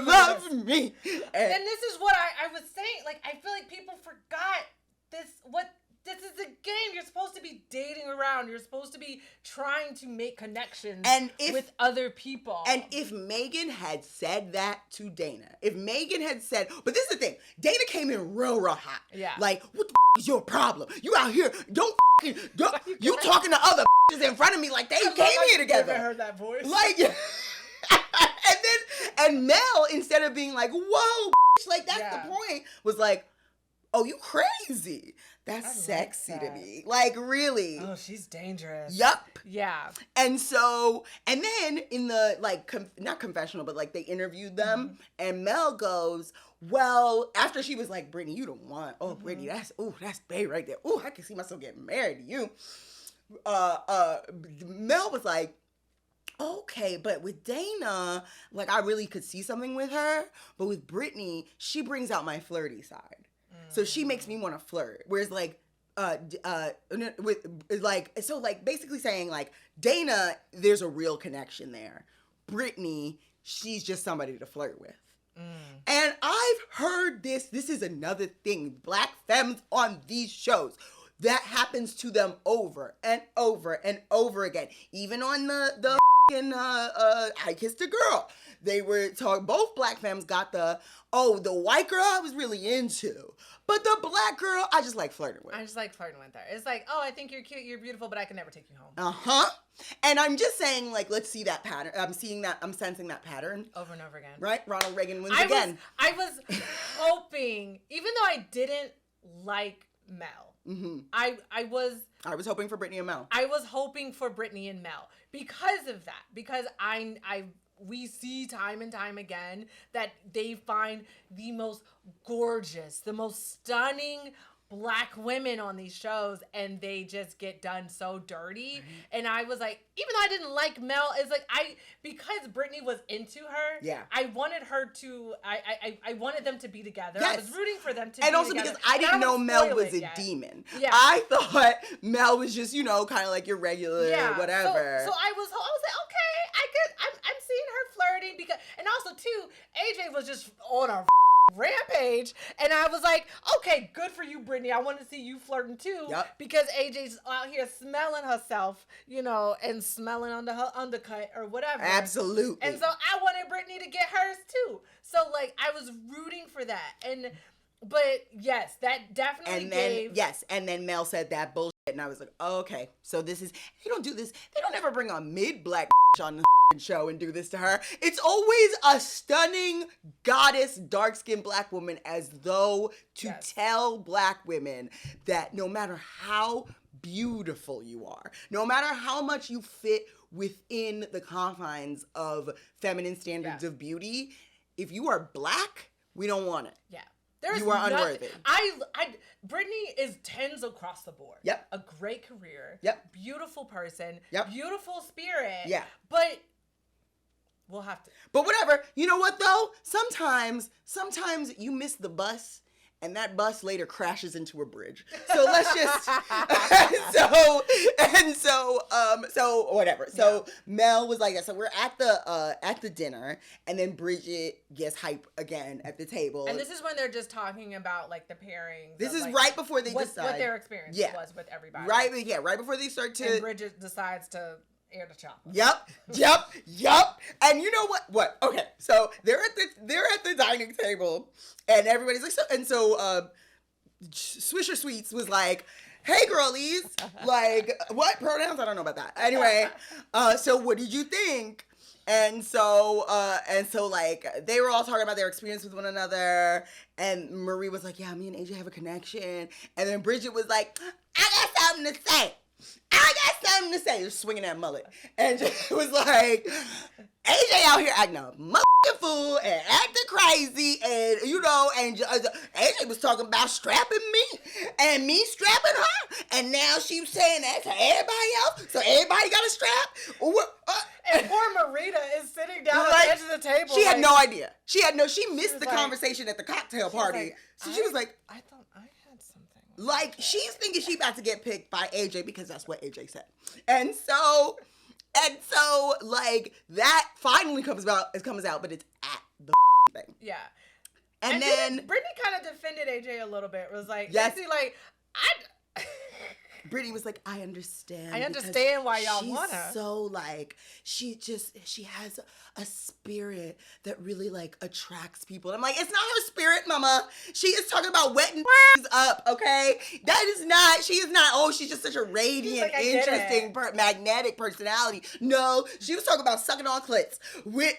love me. And this is what I was saying. Like, I feel like people forgot this is a game. You're supposed to be dating around. You're supposed to be trying to make connections with other people. And if Megan had said that to Dayna, but this is the thing, Dayna came in real hot. Yeah. Like, what the is your problem? You out here, you talking to other in front of me like they came here together. I heard that voice. Like, and Mel, instead of being like, whoa, like that's the point, was like, oh, you crazy. That's I like sexy to that. me. Like, really. Oh, she's dangerous. Yup. Yeah. And so, and then in the, like, not confessional, but, like, they interviewed them, and Mel goes, well, after she was like, Britney, you don't want, Britney, that's bae right there. Ooh, I can see myself getting married to you. Mel was like, okay, but with Dayna, like, I really could see something with her, but with Britney, she brings out my flirty side. So she makes me want to flirt. Whereas, like, basically saying, like, Dayna, there's a real connection there. Britney, she's just somebody to flirt with. And I've heard this is another thing, Black femmes on these shows, that happens to them over and over and over again. Even on the I Kissed a Girl, they were talking, both Black femmes got the white girl I was really into, but the Black girl I just like flirting with. I just like flirting with her. It's like, oh, I think you're cute, you're beautiful, but I can never take you home. And I'm just saying, like, let's see that pattern. I'm sensing that pattern. Over and over again. Right? Ronald Reagan wins again. I was hoping, even though I didn't like Mel, I was hoping for Britney and Mel. I was hoping for Britney and Mel because of that. Because we see time and time again that they find the most gorgeous, the most stunning Black women on these shows, and they just get done so dirty. And I was like, even though I didn't like Mel, it's like because Britney was into her, I wanted her to, I wanted them to be together. Yes. I was rooting for them to be together. And also because I didn't know Mel was a demon. Yeah. I thought Mel was just, kind of like your regular whatever. So I was like, okay, I'm seeing her flirting because, and also too, AJ was just on a rampage, and I was like, okay, good for you, Britney. I want to see you flirting too, because AJ's out here smelling herself, and smelling under her undercut or whatever. Absolutely. And so I wanted Britney to get hers too. So like I was rooting for that, but yes, that definitely and then Mel said that bullshit, and I was like, oh, okay, so they don't do this. They don't ever bring a mid-Black on the show and do this to her. It's always a stunning goddess, dark-skinned Black woman, as though to tell Black women that no matter how beautiful you are, no matter how much you fit within the confines of feminine standards of beauty, if you are Black, we don't want it. Yeah. You are unworthy. Britney is tens across the board. Yep. A great career. Yep. Beautiful person. Yep. Beautiful spirit. Yeah. But we'll have to. But whatever. You know what though? Sometimes you miss the bus, and that bus later crashes into a bridge. So let's just so whatever. So Mel was like, so we're at the dinner, and then Bridget gets hype again at the table. And this is when they're just talking about like the pairings. This is like, right before they decide what their experience was with everybody. Right before they start to. And Bridget decides to air the chopper. Yep. And you know what? Okay, so they're at the dining table, and everybody's like, so Swisher Sweets was like, hey girlies, like, what pronouns? I don't know about that. Anyway, so what did you think? And so like, they were all talking about their experience with one another, and Marie was like, yeah, me and AJ have a connection, and then Bridget was like, I got something to say. Just swinging that mullet. And it was like, AJ out here acting a motherfucking fool and acting crazy, and and AJ was talking about strapping me and me strapping her, and now she was saying that to everybody else, so everybody got a strap. And poor Marita is sitting down at the edge of the table. She had no idea. She missed the conversation at the cocktail party. So she was like, I thought I had something. Like, she's thinking she about to get picked by AJ because that's what AJ said. And so, like, that finally comes out, but it's at the thing. Yeah. And then Britney kind of defended AJ a little bit. It was like, basically, like, Britney was like, I understand why y'all want her. So, like, she has a spirit that really, like, attracts people. And I'm like, it's not her spirit, mama. She is talking about wetting up, okay? She is not, she's just such a radiant, interesting, magnetic personality. No, she was talking about sucking on clits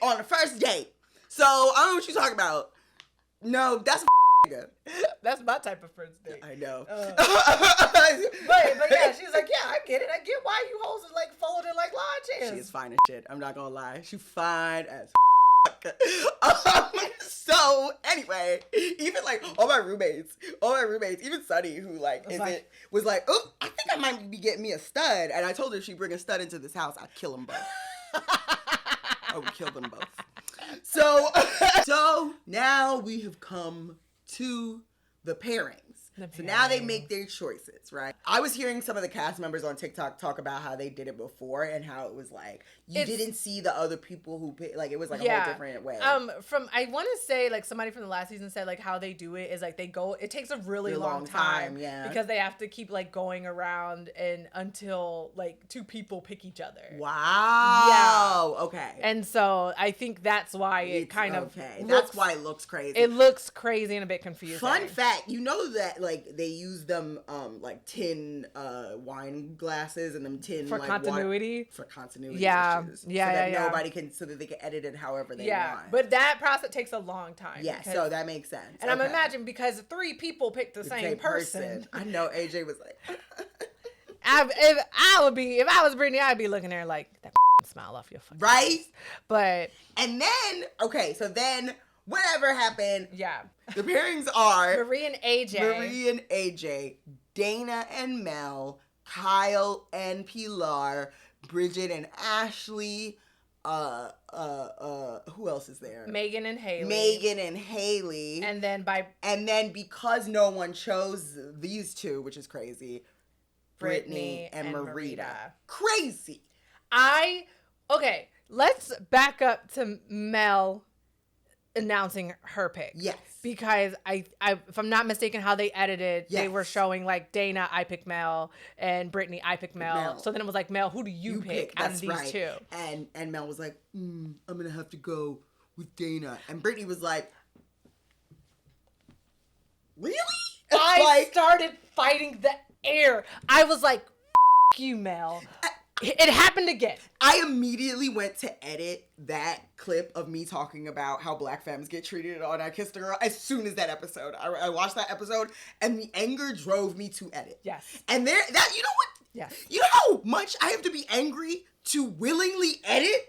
on the first date. So, I don't know what you're talking about. No, that's That's my type of first date. I know. But yeah, she's like, yeah, I get it. I get why you hoes are like folded like lawn chairs. She is fine as shit. I'm not gonna lie. She's fine as so anyway, even like all my roommates, even Sunny, who like was like, oh, I think I might be getting me a stud, and I told her if she bring a stud into this house, I'd kill them both. I would kill them both. So now we have come to the pairings. So now they make their choices, right? I was hearing some of the cast members on TikTok talk about how they did it before and how it was like you didn't see the other people who like it was like a whole different way. I want to say like somebody from the last season said like how they do it is like it takes a really long time, because they have to keep like going around and until like two people pick each other. Wow. Yeah. Okay. And so I think that's why it kind of that's why it looks crazy. It looks crazy and a bit confusing. Fun fact, you know that like they use them like tin wine glasses and them tin for like continuity. For continuity. Yeah. Issues, so that nobody can, so that they can edit it however they want. But that process takes a long time. Yeah, so that makes sense. And I'm imagining because 3 people picked the same person. I know AJ was like if I was Britney, I'd be looking there like that smile off your fucking face. But and then so then whatever happened, yeah, the pairings are Marie and AJ, Dayna and Mel, Kyle and Pilar, Bridget and Ashley, who else is there? Megan and Hayley. And then because no one chose these two, which is crazy, Britney and Marita. Crazy. Okay, let's back up to Mel announcing her pick. Yes. Because I if I'm not mistaken how they edited, they were showing like Dayna, I pick Mel, and Britney, I pick Mel. So then it was like, Mel, who do you pick out of these two? And Mel was like, I'm gonna have to go with Dayna. And Britney was like, really? I started fighting the air. I was like, you, Mel. It happened again. I immediately went to edit that clip of me talking about how Black femmes get treated on I Kissed a Girl as soon as that episode. I watched that episode and the anger drove me to edit. Yes. And you know what? Yes. You know how much I have to be angry to willingly edit?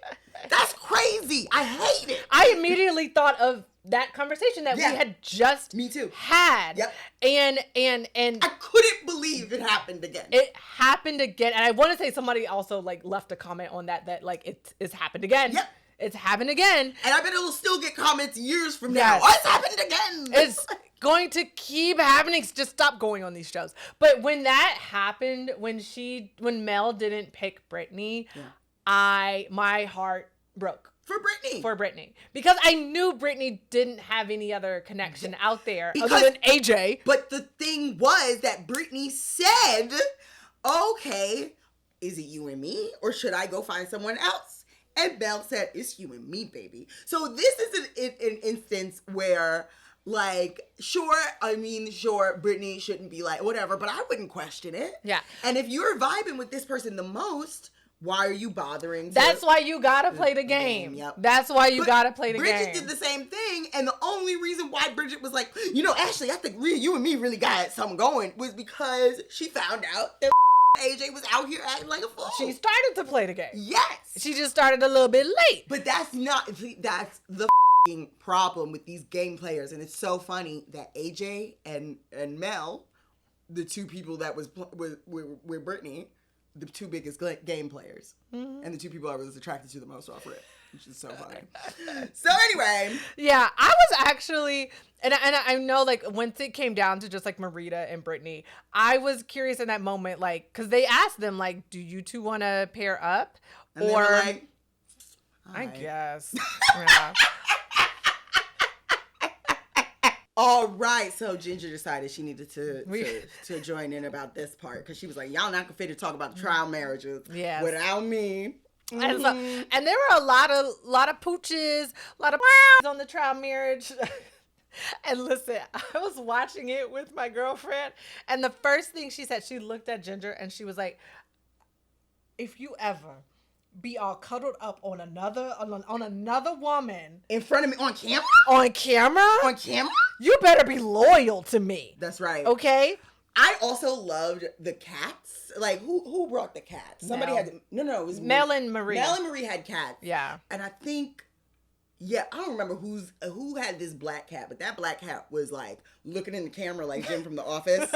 That's crazy. I hate it. I immediately thought of that conversation that we had just had. Yep. And I couldn't believe it happened again. It happened again. And I want to say somebody also like left a comment on that like it's happened again. Yep. It's happened again. And I bet it'll still get comments years from now. Oh, it's happened again. It's going to keep happening. Just stop going on these shows. But when that happened, when Mel didn't pick Britney, my heart broke. For Britney. Because I knew Britney didn't have any other connection out there other than AJ. But the thing was that Britney said, okay, is it you and me? Or should I go find someone else? And Mel said, it's you and me, baby. So this is an instance where, like, sure, Britney shouldn't be like, whatever, but I wouldn't question it. Yeah. And if you're vibing with this person the most, why are you bothering? That's why you gotta play the game. Yep. That's why you gotta play the game. Bridget did the same thing, and the only reason why Bridget was like, Ashley, I think you and me really got something going was because she found out that AJ was out here acting like a fool. She started to play the game. Yes. She just started a little bit late. But that's the problem with these game players, and it's so funny that AJ and Mel, the two people that was with Britney, the two biggest game players, and the two people I was attracted to the most off rip, which is so funny. So anyway, yeah, I was actually, and I know like once it came down to just like Marita and Britney, I was curious in that moment, like, because they asked them like, do you two want to pair up, and or they were like, I guess, yeah. All right, so Ginger decided she needed to join in about this part because she was like, y'all not gonna fit to talk about the trial marriages without me. Mm-hmm. And there were a lot of pooches, a lot of on the trial marriage. And listen, I was watching it with my girlfriend, and the first thing she said, she looked at Ginger and she was like, if you ever be all cuddled up on another woman in front of me on camera. On camera? On camera? You better be loyal to me. That's right. Okay. I also loved the cats. Like who brought the cats? Somebody had no. It was Mel and Marie. Mel and Marie had cats. Yeah. And I think. Yeah, I don't remember who had this black cat, but that black cat was like looking in the camera like Jim from The Office.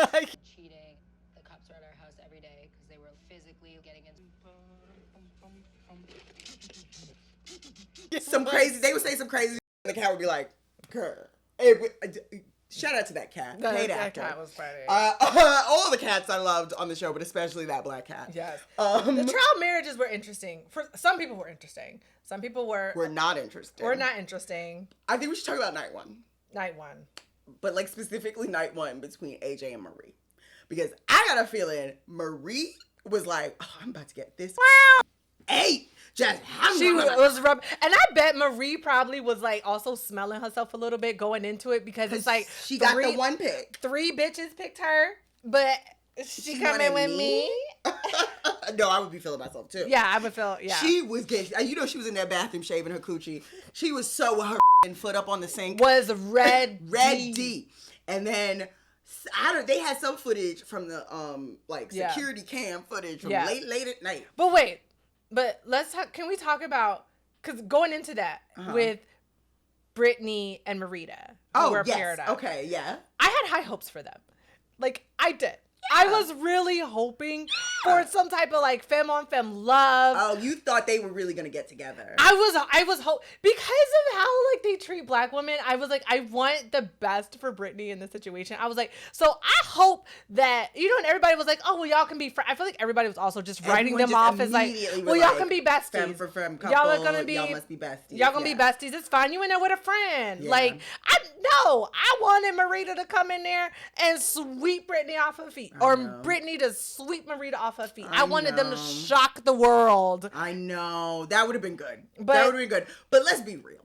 Cheating. The cops were at our house every day because they were physically getting into some crazy. They would say some crazy, and the cat would be like, "Girl." Shout out to that cat. Great actor. That cat was funny. All the cats I loved on the show, but especially that black cat. Yes. The trial marriages were interesting. For some people were interesting. Some people were not interesting. Were not interesting. I think we should talk about night one. Night one. But like specifically night one between AJ and Marie. Because I got a feeling Marie was like, oh, I'm about to get this. Hey, just she was rubbing, and I bet Marie probably was like also smelling herself a little bit going into it because it's like she got the one pick. 3 bitches picked her, but she coming with me. No, I would be feeling myself too. Yeah, I would feel. Yeah, she was getting. You know, she was in that bathroom shaving her coochie. She was so her foot up on the sink was red D, and then. They had some footage from the security cam footage from late at night. But wait, let's talk. Can we talk about because going into that with Britney and Marita? Oh, yes. Paired up. Okay, yeah. I had high hopes for them. Like I did. I was really hoping for some type of like femme on femme love. Oh, you thought they were really gonna get together? I was because of how like they treat black women. I was like, I want the best for Britney in this situation. I was like, so I hope that and everybody was like, oh well, y'all can be. I feel like everybody was also just writing them off as like, well, y'all can be besties. Femme for femme couple. Y'all are gonna be. Y'all must be besties. Y'all gonna be besties. It's fine. You in there with a friend. Yeah. Like I wanted Marita to come in there and sweep Britney off her feet. Or Britney to sweep Marita off her feet. I wanted them to shock the world. I know. That would have been good. That would have been good. But let's be real.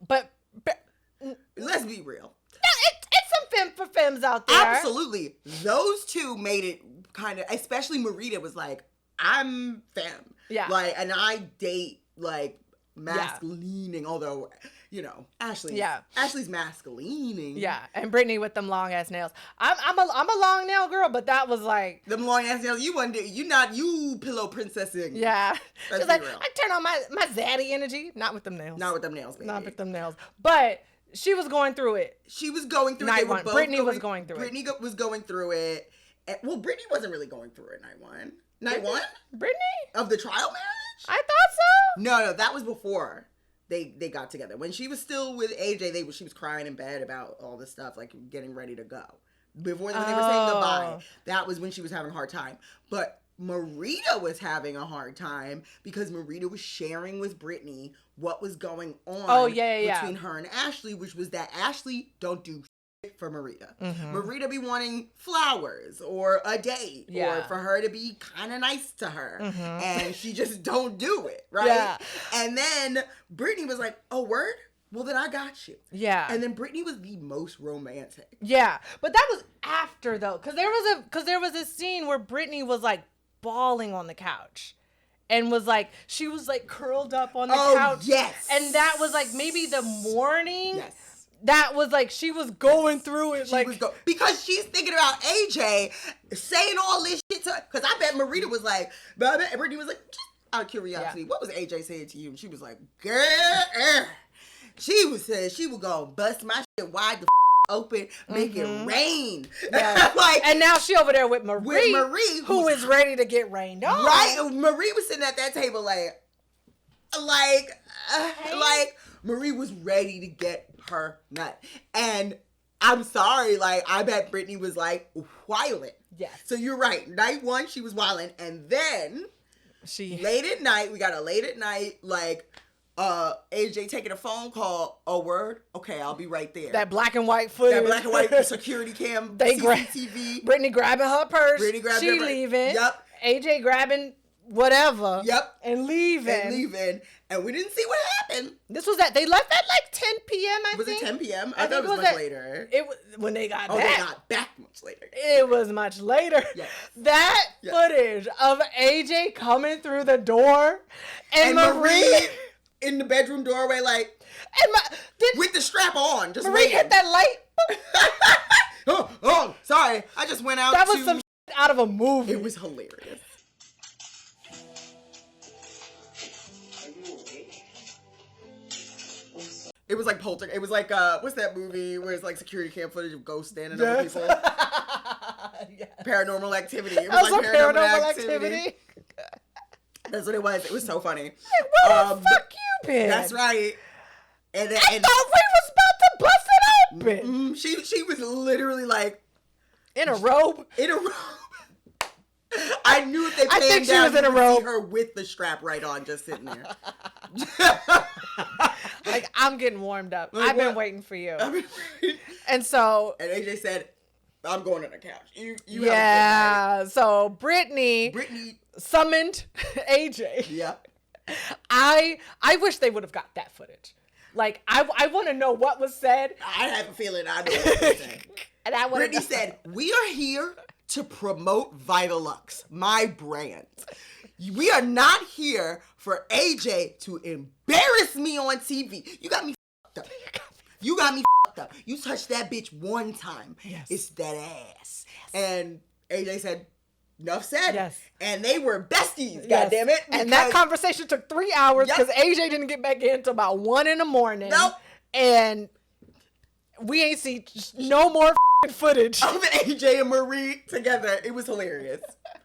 Let's be real. It's some femme for femmes out there. Absolutely. Those two made it kind of, especially Marita was like, I'm femme. Yeah. Like, and I date like mask-leaning, although... Ashley's mask-leaning. Yeah, and Britney with them long ass nails. I'm a long nail girl, but that was like them long ass nails. You pillow princessing. Yeah, just like I turn on my zaddy energy. Not with them nails. Not with them nails, baby. Not with them nails. But she was going through it. She was going through night it. One. Britney was going through it. Britney was going through it. Well, Britney wasn't really going through it night one. Night one? Britney? Of the trial marriage? I thought so. No, that was before. They got together. When she was still with AJ, she was crying in bed about all this stuff, like getting ready to go. When they were saying goodbye, that was when she was having a hard time. But Marita was having a hard time because Marita was sharing with Britney what was going on between her and Ashley, which was that Ashley don't do shit for Marita. Mm-hmm. Marita be wanting flowers or a date or for her to be kind of nice to her. Mm-hmm. And she just don't do it, right? Yeah. And then Britney was like, oh, word? Well, then I got you. Yeah. And then Britney was the most romantic. Yeah. But that was after, though. Because there was a scene where Britney was, like, bawling on the couch. And was like, she was, like, curled up on the couch. Yes. And that was, like, maybe the morning. Yes. That was like she was going through it, because she's thinking about AJ saying all this shit to her. Because I bet Marita was like, Britney was like, just out of curiosity, what was AJ saying to you? And she was like, girl, she was saying she would go bust my shit wide the open, make it rain. Yeah. And now she over there with Marie, who is ready to get rained on. Right, Marie was sitting at that table like Marie was ready to get her nut. And I'm sorry, I bet Britney was wildin'. Yes. So you're right. Night one, she was wildin'. And then late at night, we got a late at night, AJ taking a phone call. Oh, word? Okay, I'll be right there. That black and white footage. That black and white security cam, CCTV. Britney grabbing her purse. She leaving. Yep. AJ grabbing whatever. Yep. And leaving. And we didn't see what happened. This was they left at like 10 p.m. I Was think. it 10 p.m.? I thought it was much later. It was when they got back. They got back much later. It was much later. Yes. That footage of AJ coming through the door and Marie in the bedroom doorway, like, with the strap on, just Marie hit that light. oh, sorry. I just went out. That was some shit out of a movie. It was hilarious. It was like Polter. It was like what's that movie where it's like security cam footage of ghosts standing over people? Yes. Paranormal Activity. It was like Paranormal Activity. That's what it was. It was so funny. Like, where the fuck you been? That's right. And then, I thought we was about to bust it open. She was literally like in a robe. I knew if they I think she was in a robe. See her with the strap right on, just sitting there. Like, I'm getting warmed up. Like, I've been waiting for you. And AJ said, "I'm going on the couch." You yeah. So Britney summoned AJ. Yeah. I wish they would have got that footage. Like, I want to know what was said. I have a feeling I know what was said. And Britney said, "We are here to promote Vitalux, my brand. We are not here for AJ to embarrass me on TV. You got me fucked up. You got me fucked up. You touched that bitch one time. Yes. It's that ass." And AJ said, "Enough said." Yes. And they were besties, Yes. goddammit. And that conversation took 3 hours because AJ didn't get back in until about 1 a.m. Nope. And we ain't seen no more footage of AJ and Marie together. It was hilarious.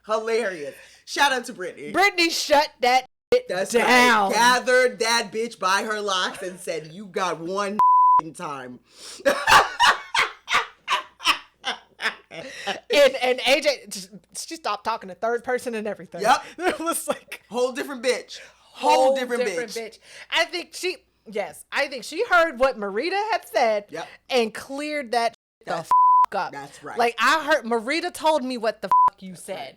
Hilarious. Shout out to Britney. Britney shut that down. Right. Gathered that bitch by her locks and said, "You got one time." and AJ, she stopped talking to third person and everything. Yep. It was like whole different bitch. Whole different bitch. I think she heard what Marita had said and cleared that the f*** up. That's right. Like, I heard Marita told me what the f*** you said.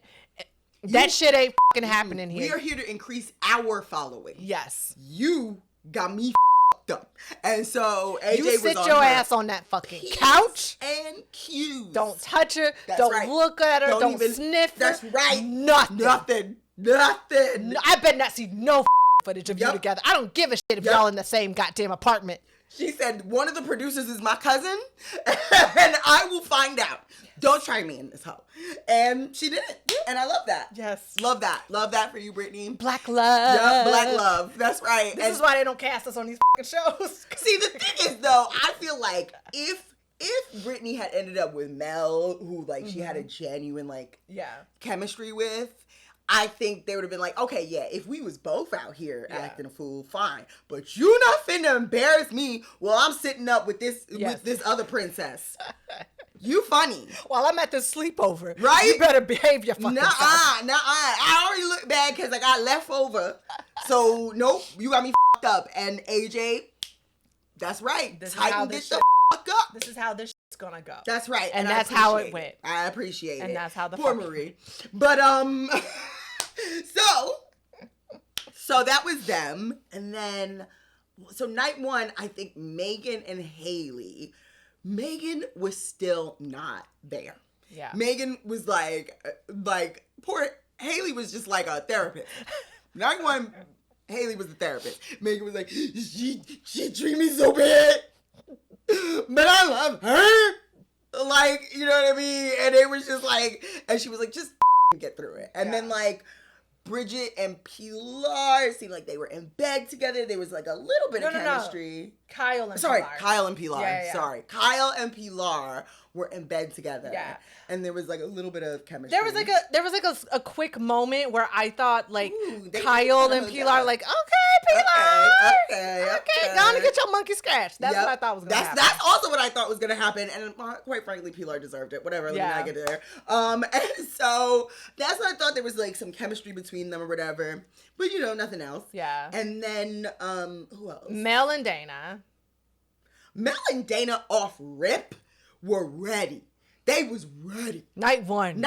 That shit ain't f***ing happening here. We are here to increase our following. Yes. You got me f***ed up. And so AJ you was sit on your her ass on that fucking couch. And cues. Don't touch her. That's don't right. look at her. Don't even sniff her. That's right. Nothing. Nothing. No, I better not see no footage of you together. I don't give a shit if y'all in the same goddamn apartment. She said, "One of the producers is my cousin, and I will find out. Don't try me in this hoe." And she didn't. And I love that. Yes. Love that. Love that for you, Britney. Black love. Yeah, black love. That's right. This is why they don't cast us on these shows. See, the thing is, though, I feel like if Britney had ended up with Mel, who, like, she had a genuine, like, chemistry with, I think they would have been like, okay, yeah, if we was both out here acting a fool, fine. But you not finna embarrass me while I'm sitting up with this other princess. You funny. While I'm at this sleepover. Right? You better behave your fucking self. I already look bad because I got left over. So, nope, you got me fucked up. And AJ, that's right. Tightened it the fuck up. This is how this shit's gonna go. That's right. And that's how it went. I appreciate it. And that's how the poor Marie. But so that was them. And then so night one, I think Magan and Hayley. Megan was still not there. Yeah. Megan was like poor Hayley was just like a therapist. Night one, Hayley was the therapist. Megan was like, she treated me so bad, but I love her. Like, you know what I mean? And it was just like, and she was like, just get through it. And then like Bridget and Pilar seemed like they were in bed together. There was like a little bit of chemistry. Kyle and Pilar. Yeah. Sorry. Kyle and Pilar were in bed together. Yeah. And there was like a little bit of chemistry. There was like a quick moment where I thought like Kyle and Pilar like, okay, Pilar. Okay. Go on and get your monkey scratch. That's what I thought was gonna happen. That's also what I thought was gonna happen. And quite frankly, Pilar deserved it. Whatever. Let me not get there. And so that's what I thought there was like some chemistry between them or whatever. But you know, nothing else. Yeah. And then who else? Mel and Dayna. Mel and Dayna off rip were ready. They was ready. Night one.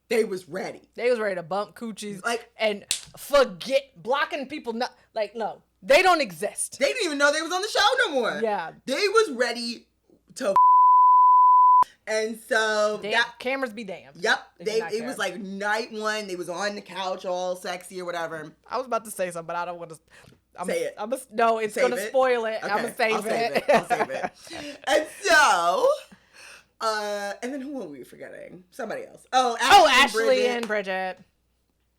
They was ready. They was ready to bump coochies Like, and forget blocking people. No, they don't exist. they didn't even know they was on the show no more. Yeah. They was ready to and so cameras be damned. Yep. They do not It care. was like night one. They was on the couch all sexy or whatever. I was about to say something, but I don't want to Say it. No, it's Save gonna it. spoil it. Okay, I'm gonna save it. I'll save it. And so, and then who were we forgetting? Somebody else. Ashley and Bridget.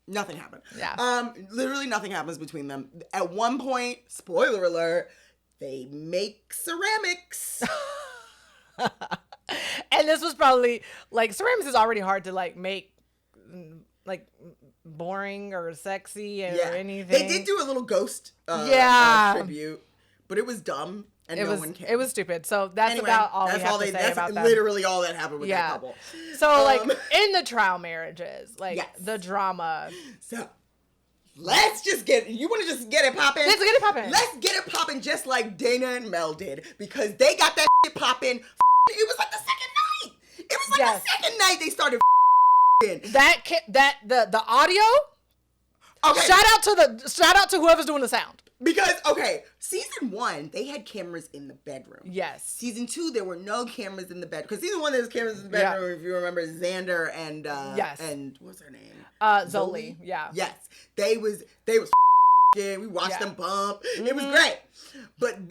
Nothing happened. Yeah. Literally nothing happens between them. At one point, spoiler alert, they make ceramics. And this was probably ceramics is already hard to make boring or sexy or anything. They did do a little ghost tribute, but it was dumb and no one cared. It was stupid. So that's about all we have to say that's about that. literally all that happened with that couple. So in the trial marriages, Yes. the drama. So let's just get it popping? Let's get it popping. Let's get it popping just like Dayna and Mel did, because they got that shit popping. It was like the second night. It was like the second night they started the audio. Okay. Shout out to whoever's doing the sound. Because season 1 they had cameras in the bedroom. Yes. Season 2 there were no cameras in the bedroom. Because season 1 there was cameras in the bedroom. If you remember Xander and and what's her name? Zoe. Yeah. Yes. They was we watched them bump. Mm-hmm. It was great. But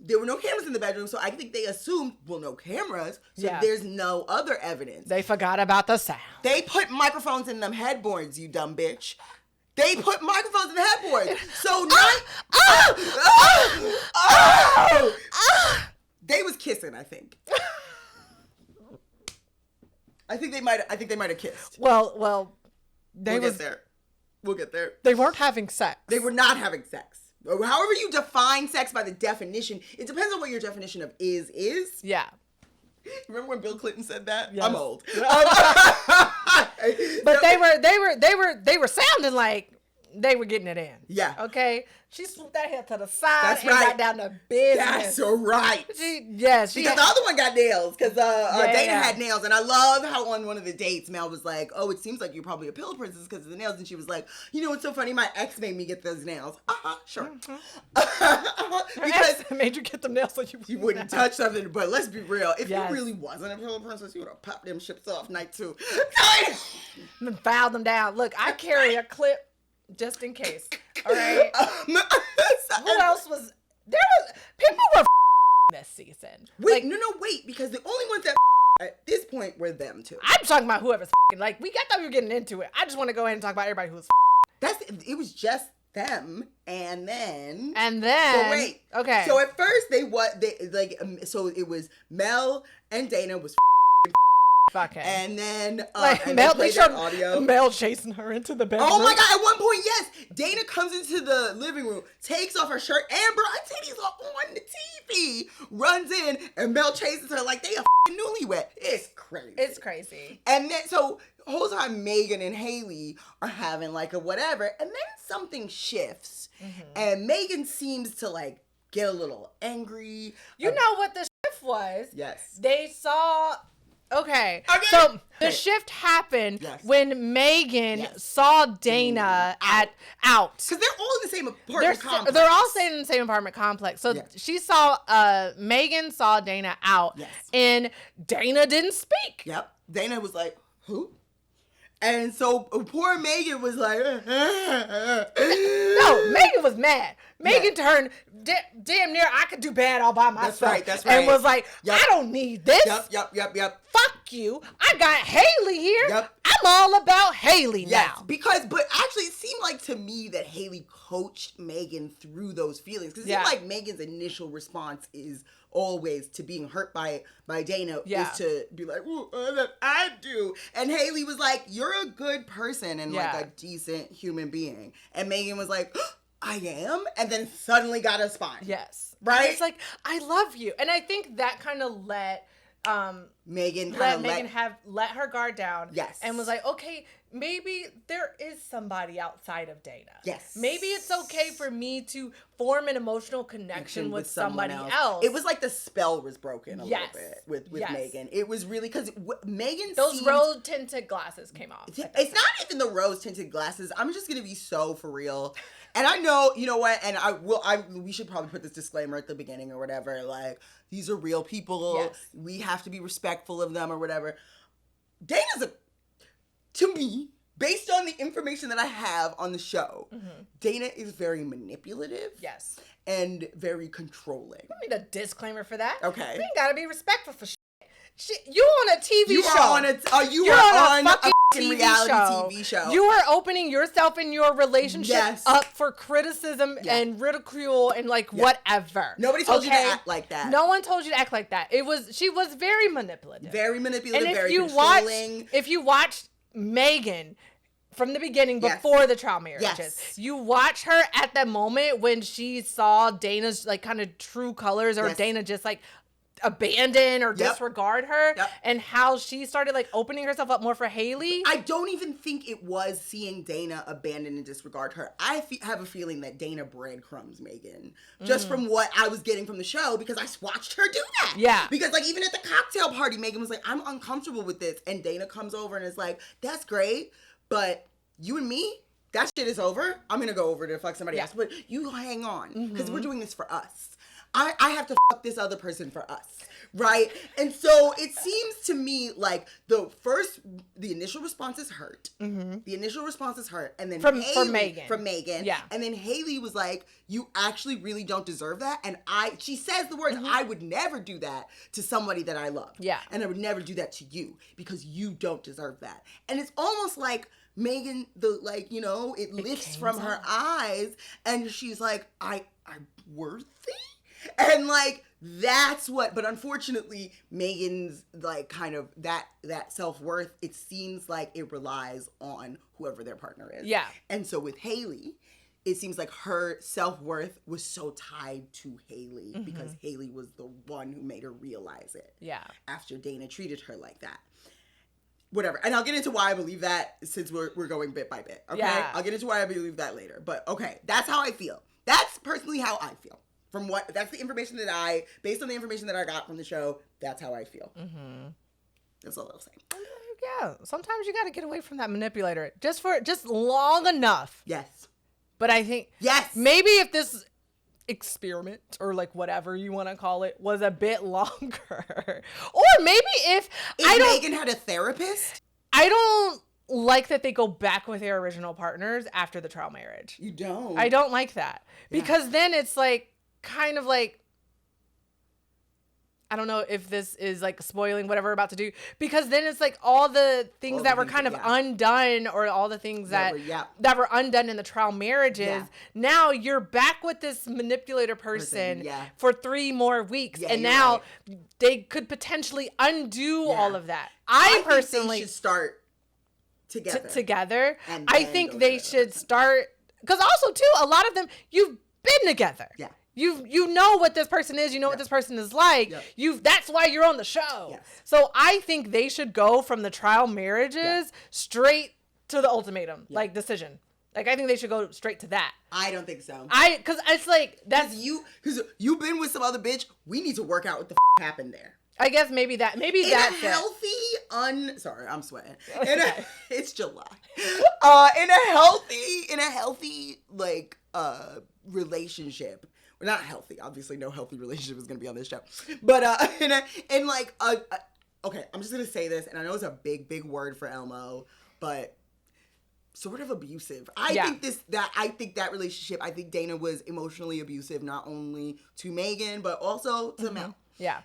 there were no cameras in the bedroom, so I think they assumed, no cameras, so there's no other evidence. They forgot about the sound. They put microphones in them headboards, you dumb bitch. They put microphones in the headboards. So they was kissing, I think. I think they might have kissed. Well, We'll get there. They weren't having sex. They were not having sex. However you define sex by the definition, it depends on what your definition of is. Yeah. Remember when Bill Clinton said that? Yes. I'm old. But they were sounding like they were getting it in. Yeah. Okay. She swooped that hair to the side. That's and right. got down to business. That's right. Because the other one got nails, because Dayna yeah. had nails, and I love how on one of the dates Mel was like, "Oh, it seems like you're probably a pill princess because of the nails," and she was like, "You know what's so funny? My ex made me get those nails." Sure. Mm-hmm. Because made you get them nails so you wouldn't touch something. But let's be real, if Yes. you really wasn't a pill princess, you would have popped them ships off night 2. and filed them down. Look, I carry a clip just in case. All right. Who else was there? People were this season. Wait, wait, because the only ones that at this point were them too. I'm talking about whoever's I thought we were getting into it. I just want to go ahead and talk about everybody who was It was just them, and then. So wait. Okay. So at first so it was Mel and Dayna was fucking. and then and Mel they played showed that audio. Mel chasing her into the bedroom. Oh my god! At one point, yes, Dayna comes into the living room, takes off her shirt, and her titties are on the TV. Runs in, and Mel chases her like they a newlywed. It's crazy. It's crazy. And then so the whole time Magan and Hayley are having a whatever, and then something shifts, and Magan seems to get a little angry. You know what the shift was? Yes. They saw. Okay. So the shift happened when Magan saw Dayna out. Because they're all in the same apartment complex. They're all staying in the same apartment complex. So she saw, Magan saw Dayna out. Yes. And Dayna didn't speak. Yep. Dayna was like, who? And so poor Magan was like, No, Magan was mad. Magan turned damn near I could do bad all by myself. That's right. And was like, I don't need this. Yep. Fuck you. I got Hayley here. Yep. I'm all about Hayley now. But actually it seemed like to me that Hayley coached Magan through those feelings. Because it seemed like Megan's initial response is always to being hurt by Dayna is to be like, I do. And Hayley was like, you're a good person and a decent human being. And Magan was like, I am, and then suddenly got a spine. Yes. Right? It's like, I love you. And I think that kind of let Magan let her guard down. Yes. And was like, okay, maybe there is somebody outside of Dayna. Yes. Maybe it's okay for me to form an emotional connection with somebody else. It was like the spell was broken a little bit with Megan. It was really because Megan those rose-tinted glasses came off. It's not even the rose-tinted glasses. I'm just gonna be so for real. And I know, you know what, and we should probably put this disclaimer at the beginning or whatever, like, these are real people. Yes. We have to be respectful of them or whatever. Dayna's to me, based on the information that I have on the show, Dayna is very manipulative. Yes. And very controlling. I need a disclaimer for that. Okay. We ain't gotta be respectful for shit. You on a TV show. You are on a fucking reality TV show. You are opening yourself and your relationship up for criticism and ridicule and whatever. Nobody told you to act like that. No one told you to act like that. She was very manipulative. Very manipulative, and very controlling. If you watched Megan from the beginning before the trial marriages, you watch her at that moment when she saw Dayna's kind of true colors, or Dayna just abandon or disregard her, and how she started opening herself up more for Hayley. I don't even think it was seeing Dayna abandon and disregard her. I have a feeling that Dayna breadcrumbs Megan just from what I was getting from the show, because I watched her do that. Yeah. Because even at the cocktail party, Megan was like, I'm uncomfortable with this. And Dayna comes over and is like, that's great, but you and me, that shit is over. I'm going to go over to fuck somebody else. But you hang on, because we're doing this for us. I have to fuck this other person for us, right? And so it seems to me like the initial response is hurt. The initial response is hurt. And then from Megan. Yeah. And then Hayley was like, you actually really don't deserve that. And she says the words, I would never do that to somebody that I love. Yeah. And I would never do that to you because you don't deserve that. And it's almost like Megan, it lifts from her eyes and she's like, I'm worthy? And that's what, but unfortunately Megan's kind of that self-worth, it seems like it relies on whoever their partner is. Yeah. And so with Hayley, it seems like her self-worth was so tied to Hayley because Hayley was the one who made her realize it. Yeah. After Dayna treated her like that. Whatever. And I'll get into why I believe that since we're going bit by bit. Okay. Yeah. I'll get into why I believe that later. But okay, that's how I feel. That's personally how I feel. That's the information based on the information that I got from the show, that's how I feel. That's all I'll say. Yeah, sometimes you got to get away from that manipulator just long enough. Yes. But I think maybe if this experiment or whatever you want to call it was a bit longer, or maybe if Megan had a therapist. I don't like that they go back with their original partners after the trial marriage. You don't. I don't like that because then it's kind of I don't know if this is spoiling whatever we're about to do, because then it's all the things that were kind of undone, or all the things that were undone in the trial marriages. Yeah. Now you're back with this manipulator person for 3 more weeks. Yeah, and now they could potentially undo all of that. I personally think they should start together. I think they should start, because also too, a lot of them, you've been together. Yeah. You know what this person is, you know what this person is like. That's why you're on the show. Yes. So I think they should go from the trial marriages straight to the ultimatum, decision. I think they should go straight to that. I don't think so. Because it's that's because you've been with some other bitch. We need to work out what the happened there. I guess maybe that's sorry, I'm sweating. It's July. In a healthy relationship. Well, not healthy. Obviously, no healthy relationship is going to be on this show. But okay, I'm just going to say this, and I know it's a big word for Elmo, but sort of abusive. I think that relationship, I think Dayna was emotionally abusive, not only to Megan, but also to Mel. Yeah.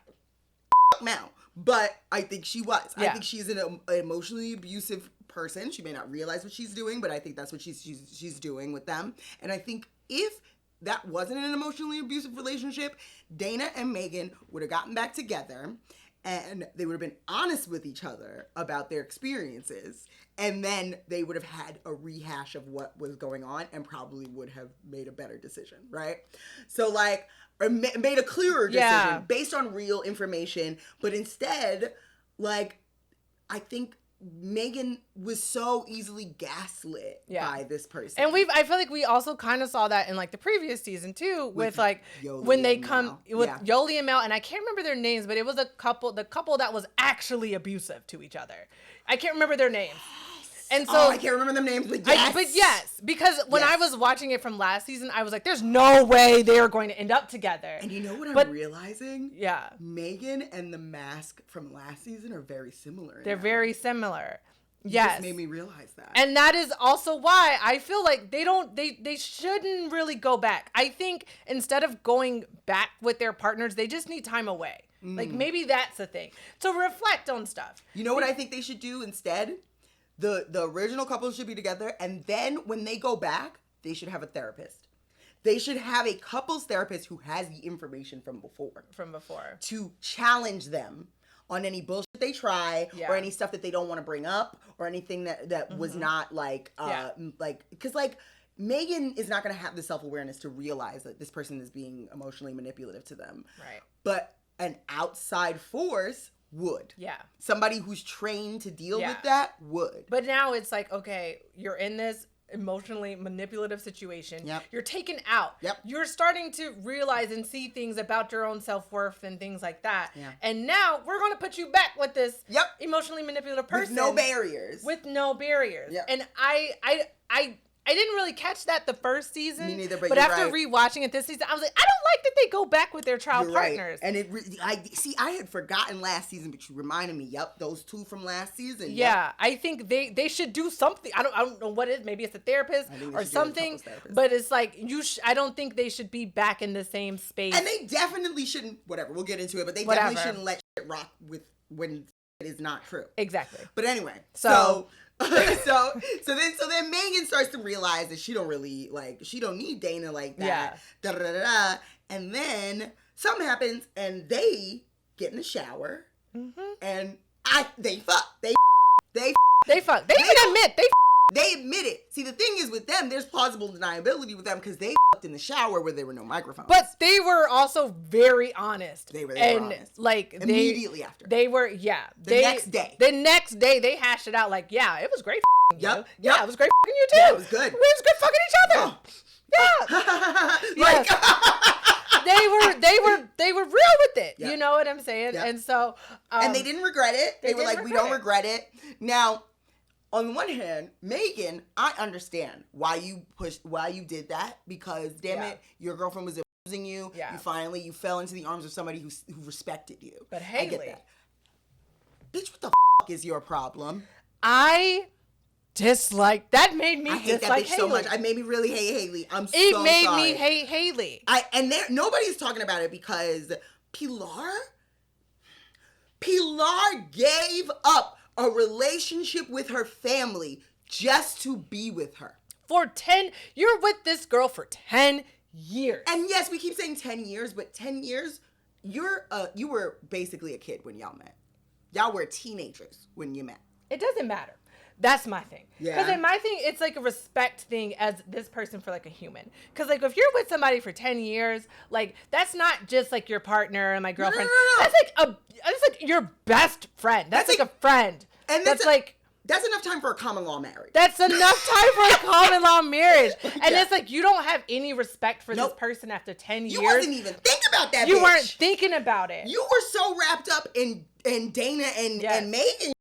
Mel. But I think she was. I think she's an emotionally abusive person. She may not realize what she's doing, but I think that's what she's doing with them. And I think if that wasn't an emotionally abusive relationship, Dayna and Megan would have gotten back together and they would have been honest with each other about their experiences. And then they would have had a rehash of what was going on and probably would have made a better decision, right? So or made a clearer decision based on real information. But instead, I think Megan was so easily gaslit by this person. And I feel like we also kind of saw that in like the previous season too, with like Yoli when they and come Mel. with Yoli and Mel, and I can't remember their names, but it was the couple that was actually abusive to each other. I can't remember their names. And so I can't remember their names, but yes. Because when I was watching it from last season, I was like, there's no way they're going to end up together. And you know what I'm realizing? Yeah. Megan and the mask from last season are very similar. They're very similar. It Yes. just made me realize that. And that is also why I feel like they shouldn't really go back. I think instead of going back with their partners, they just need time away. Like maybe that's the thing. To reflect on stuff. You know what I think they should do instead? The original couple should be together, and then when they go back, they should have a therapist. They should have a couples therapist who has the information from before. To challenge them on any bullshit they try, or any stuff that they don't want to bring up, or anything that was not like, because like, Megan is not going to have the self-awareness to realize that this person is being emotionally manipulative to them. Right. But an outside force would. Yeah. Somebody who's trained to deal with that would. But now it's like, okay, you're in this emotionally manipulative situation. Yep. You're taken out. Yep. You're starting to realize and see things about your own self-worth and things like that. Yeah. And now we're going to put you back with this Yep. emotionally manipulative person. With no barriers. Yep. And I didn't really catch that the first season. Me neither, but you're after rewatching it this season, I was like, I don't like that they go back with their trial partners. Right. And I had forgotten last season, but you reminded me. Yep, those two from last season. Yeah, I think they should do something. I don't know what it is. Maybe it's a therapist or something. But it's like I don't think they should be back in the same space. And they definitely shouldn't. Whatever, we'll get into it. But they definitely shouldn't let shit rock when it is not true. Exactly. But anyway, so then Megan starts to realize that she don't need Dayna like that. Da, da, da, da, da. And then something happens and they get in the shower and they fuck. They fuck. They admit it. See, the thing is with them, there's plausible deniability with them because they fucked in the shower where there were no microphones. But they were also very honest. They were honest. Like immediately after. They were, The next day. The next day they hashed it out like, yeah, it was great f***ing you. Yep. Yeah, it was great f***ing you too. Yeah, it was good. We was good fucking each other. Yeah. They were real with it. Yep. You know what I'm saying? Yep. And so and they didn't regret it. They were like, we don't regret it. Now, on one hand, Megan, I understand why you did that because damn it, your girlfriend was abusing you. Yeah. You fell into the arms of somebody who respected you. But Hayley, I get that. Bitch, what the f*** is your problem? I dislike that. Made me hate dislike that bitch Hayley so much. I made me really hate Hayley. I'm so sorry. It made sorry. me hate Hayley. Nobody's talking about it because Pilar gave up a relationship with her family just to be with her. You're with this girl for 10 years. And yes, we keep saying 10 years, but 10 years, you were basically a kid when y'all met. Y'all were teenagers when you met. It doesn't matter. That's my thing. Yeah. Because in my thing, it's like a respect thing as this person for like a human. Because like if you're with somebody for 10 years, like that's not just like your partner and my girlfriend. No. That's like your best friend. That's like a friend. And that's enough time for a common law marriage. That's enough time for a common law marriage. And it's like you don't have any respect for this person after 10 years. You wasn't even thinking about that. You weren't thinking about it. You were so wrapped up in Dayna and Megan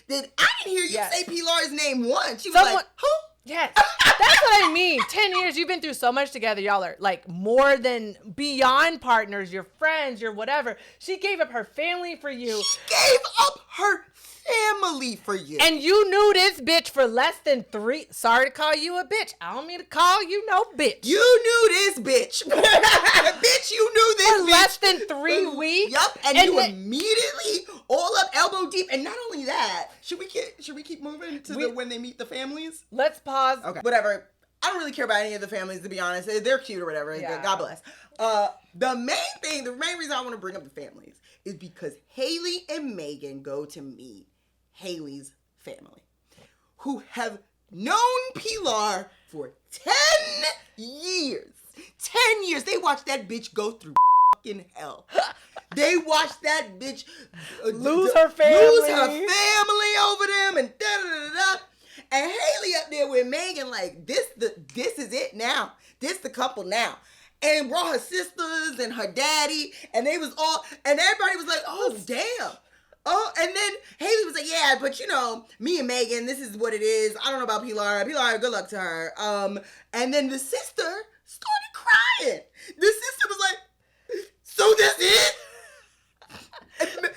that I didn't hear you say Pilar's name once. She was like, who? Yes. That's what I mean. 10 years, you've been through so much together. Y'all are like more than beyond partners, your friends, your whatever. She gave up her family for you. She gave up her family for you. And you knew this bitch for less than 3. Sorry to call you a bitch. I don't mean to call you no bitch. You knew this bitch. Bitch, you knew this for bitch. Less than 3 weeks. Yup. And you immediately all up elbow deep. And not only that, should we keep moving to when they meet the families? Let's pause. Okay. Whatever. I don't really care about any of the families, to be honest. They're cute or whatever. Yeah. God bless. The main reason I want to bring up the families is because Hayley and Magan go to meet Hayley's family, who have known Pilar for 10 years. 10 years. They watched that bitch go through fucking hell. They watched that bitch lose her family over them and da-da-da-da. And Hayley up there with Magan like, this is it now. This the couple now. And brought her sisters and her daddy, and they was all, and everybody was like, oh, damn. Oh, and then Hayley was like, yeah, but you know, me and Magan, this is what it is. I don't know about Pilar. Pilar, good luck to her. And then the sister started crying. The sister was like, so that's it?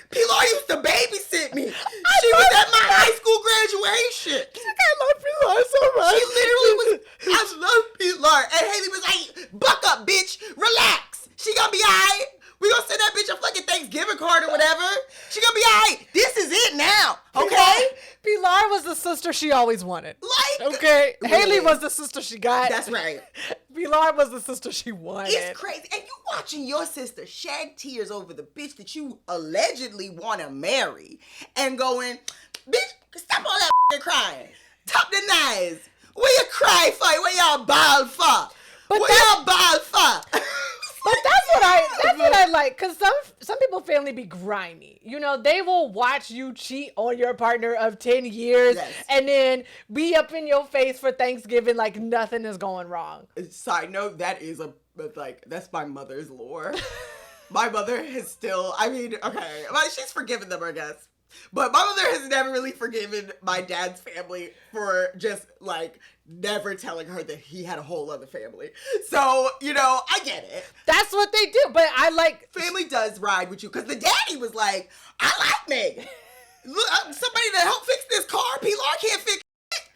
Pilar used to babysit me. She was at my high school graduation. I love Pilar so much. She literally was, I love Pilar. And Hayley was like, buck up, bitch. Relax. She gonna be all right. We gonna send that bitch a fucking Thanksgiving card or whatever. She gonna be all right. This is it now. Okay? Pilar was the sister she always wanted. Like, okay? really? Haley was the sister she got. That's right. Pilar was the sister she wanted. It's crazy. And you watching your sister shed tears over the bitch that you allegedly want to marry and going, bitch, stop all that crying. Top the knives. Where you cry for? Where y'all bawl for? But where y'all bawl for? But that's what I like, because some people family be grimy. You know, they will watch you cheat on your partner of 10 years and then be up in your face for Thanksgiving like nothing is going wrong. Side note, that is that's my mother's lore. My mother has still, I mean, okay, well, she's forgiven them, I guess. But my mother has never really forgiven my dad's family for just like never telling her that he had a whole other family. So, you know, I get it. That's what they do. But I like... Family does ride with you. Because the daddy was like, I like Megan. Look, somebody to help fix this car. Pilar can't fix it.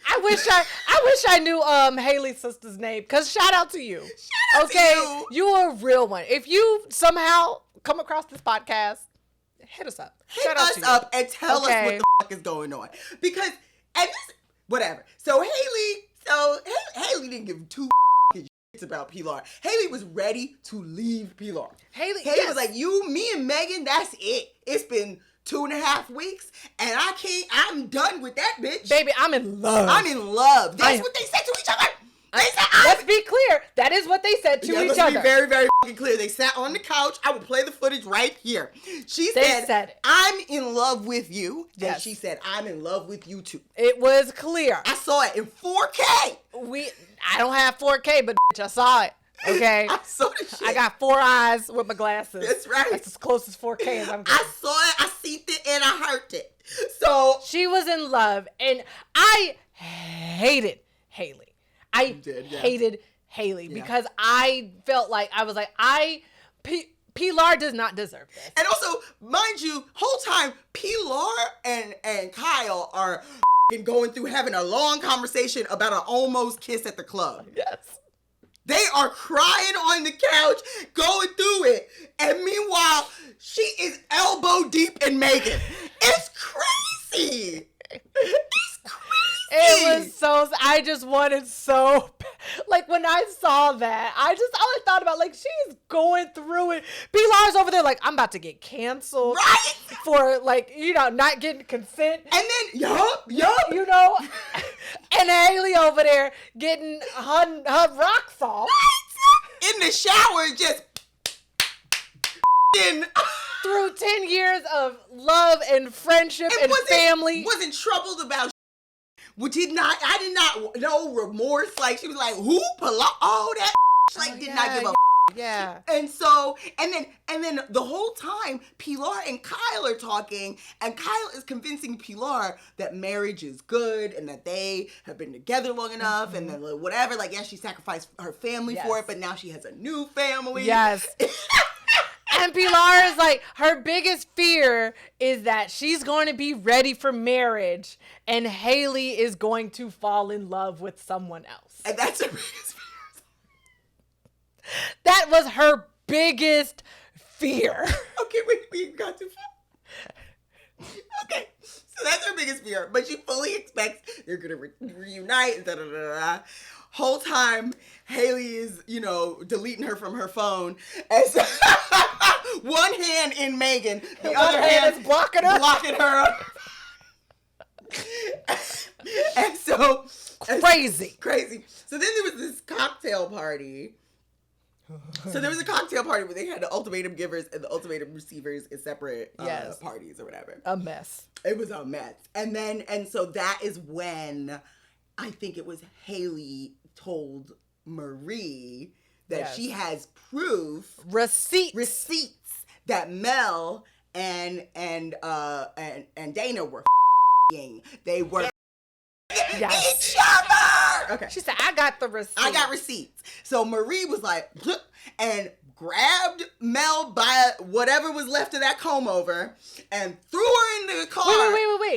I wish I knew Hayley's sister's name. Because shout out to you. Shout out to you. You're a real one. If you somehow come across this podcast, hit us up. Hit us up and tell us what the fuck is going on. Because, and this, whatever. So Hayley didn't give two shits about Pilar. Hayley was ready to leave Pilar. Hayley was like, me and Megan, that's it. It's been 2.5 weeks and I'm done with that bitch. Baby, I'm in love. That's what they said to each other. Let's be clear. That is what they said to each let's other. Let's be very, very fucking clear. They sat on the couch. I will play the footage right here. She said, I'm in love with you. Yes. And she said, I'm in love with you too. It was clear. I saw it in 4K. I don't have 4K, but bitch, I saw it. Okay? I saw the shit. I got 4 eyes with my glasses. That's right. That's as close as 4K as I'm going. I saw it, I seen it, and I heard it. So she was in love, and I hated Hayley. Hated Hayley because I felt like Pilar does not deserve this. And also, mind you, whole time Pilar and Kyle are going through having a long conversation about an almost kiss at the club. Yes. They are crying on the couch, going through it. And meanwhile, she is elbow deep in Megan. It's crazy. It's crazy. It was I just wanted like when I saw that, all I thought about, like, she's going through it. Pilar's over there like, I'm about to get canceled. Right. For, like, you know, not getting consent. And then, yup. You know, and Hayley over there getting her rocks off. Right. In the shower, just through 10 years of love and friendship and family. Wasn't troubled about I did not know remorse. Like, she was like, who? All that like, did not give a Yeah. And so, and then the whole time, Pilar and Kyle are talking, and Kyle is convincing Pilar that marriage is good and that they have been together long enough and then whatever. Like, yes, she sacrificed her family for it, but now she has a new family. Yes. And Pilar is like, her biggest fear is that she's going to be ready for marriage and Hayley is going to fall in love with someone else. And that's her biggest fear. That was her biggest fear. Okay, wait, we got too far. Okay, so that's her biggest fear. But she fully expects they're going to reunite, Whole time, Hayley is, deleting her from her phone. And so, one hand in Megan, the other hand is blocking her. And so... Crazy. So then there was this cocktail party So there was a cocktail party where they had the ultimatum givers and the ultimatum receivers in separate parties or whatever. A mess. It was a mess. And so that is when I think it was Hayley told Marie that she has proof, receipts that Mel and Dayna were f***ing. They were each other. Okay. She said, I got the receipts. I got receipts. So Marie was like, and grabbed Mel by whatever was left of that comb over and threw her into the car.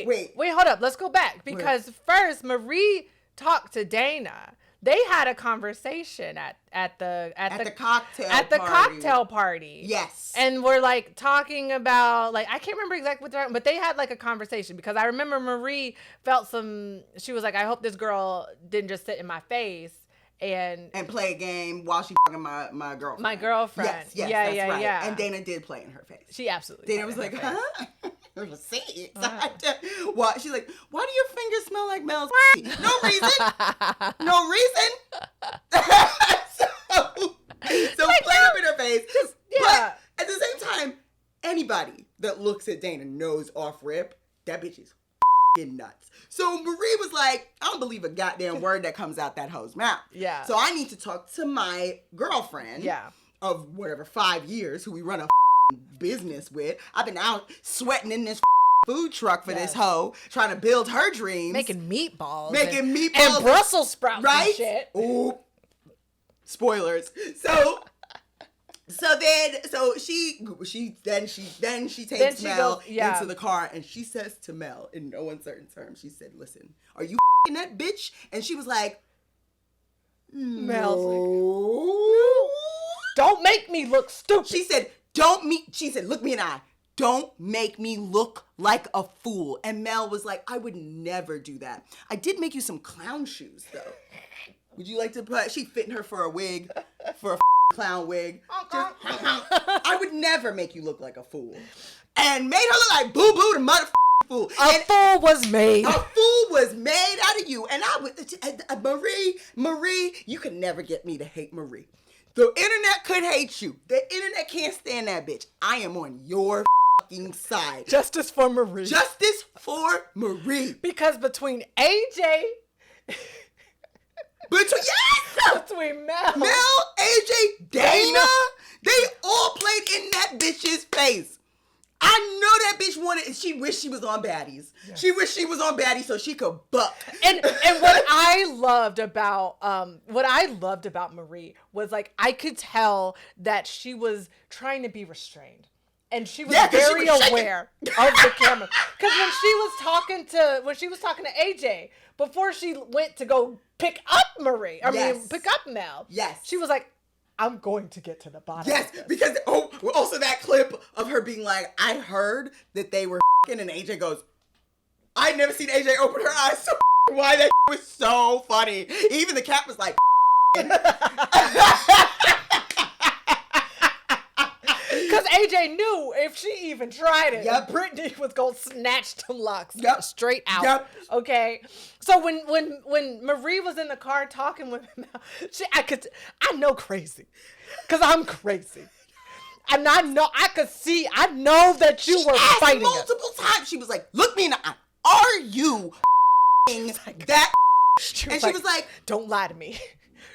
Wait, hold up. Let's go back. Because first, Marie talked to Dayna. They had a conversation at the cocktail party. Yes. And we're like talking about, like, I can't remember exactly what they're, but they had like a conversation because I remember Marie she was like, I hope this girl didn't just sit in my face and play a game while she fucking my girlfriend. My girlfriend. Yes, that's right. Yeah. And Dayna did play in her face. She absolutely Dayna was like, huh? Receipts. Why? She's like, why do your fingers smell like Mel's? No reason. No reason. so like, play up in her face. But at the same time, anybody that looks at Dayna knows off rip, that bitch is nuts. So Marie was like, I don't believe a goddamn word that comes out that hoe's mouth. Yeah. So I need to talk to my girlfriend. Yeah. Of whatever 5 years, who we run a business with. I've been out sweating in this food truck for this hoe, trying to build her dreams. Making meatballs. And Brussels sprouts, right? And shit. Ooh. Spoilers. She takes Mel into the car and she says to Mel in no uncertain terms, she said, listen, are you f***ing that bitch? And she was like, no. Don't make me look stupid. She said, look me in the eye. Don't make me look like a fool. And Mel was like, I would never do that. I did make you some clown shoes, though. Would you like to put... She fitting her for a wig, for a clown wig. I would never make you look like a fool. And made her look like boo-boo the motherfucking fool. A fool was made. A fool was made out of you. And I would... Marie, you could never get me to hate Marie. The internet could hate you. The internet can't stand that bitch. I am on your fucking side. Justice for Marie. Justice for Marie. Because between AJ... Between Mel, AJ, Dayna, they all played in that bitch's face. I know that bitch she wished she was on Baddies. Yes. She wished she was on Baddies so she could buck. And what I loved about Marie was, like, I could tell that she was trying to be restrained. And she was very aware of the camera. Because when she was talking to AJ, before she went to go pick up pick up Mel. Yes. She was like, I'm going to get to the bottom. Yes, because also that clip of her being like, I heard that they were and AJ goes, I'd never seen AJ open her eyes so why that was so funny. Even the cat was like, because AJ knew if she even tried it, Britney was going to snatch them locks straight out. Yep. Okay. So when Marie was in the car talking with him, I know crazy. Because I'm crazy. And I know that you were fighting multiple times. She was like, look me in the eye. Are you that? And she was like, don't lie to me.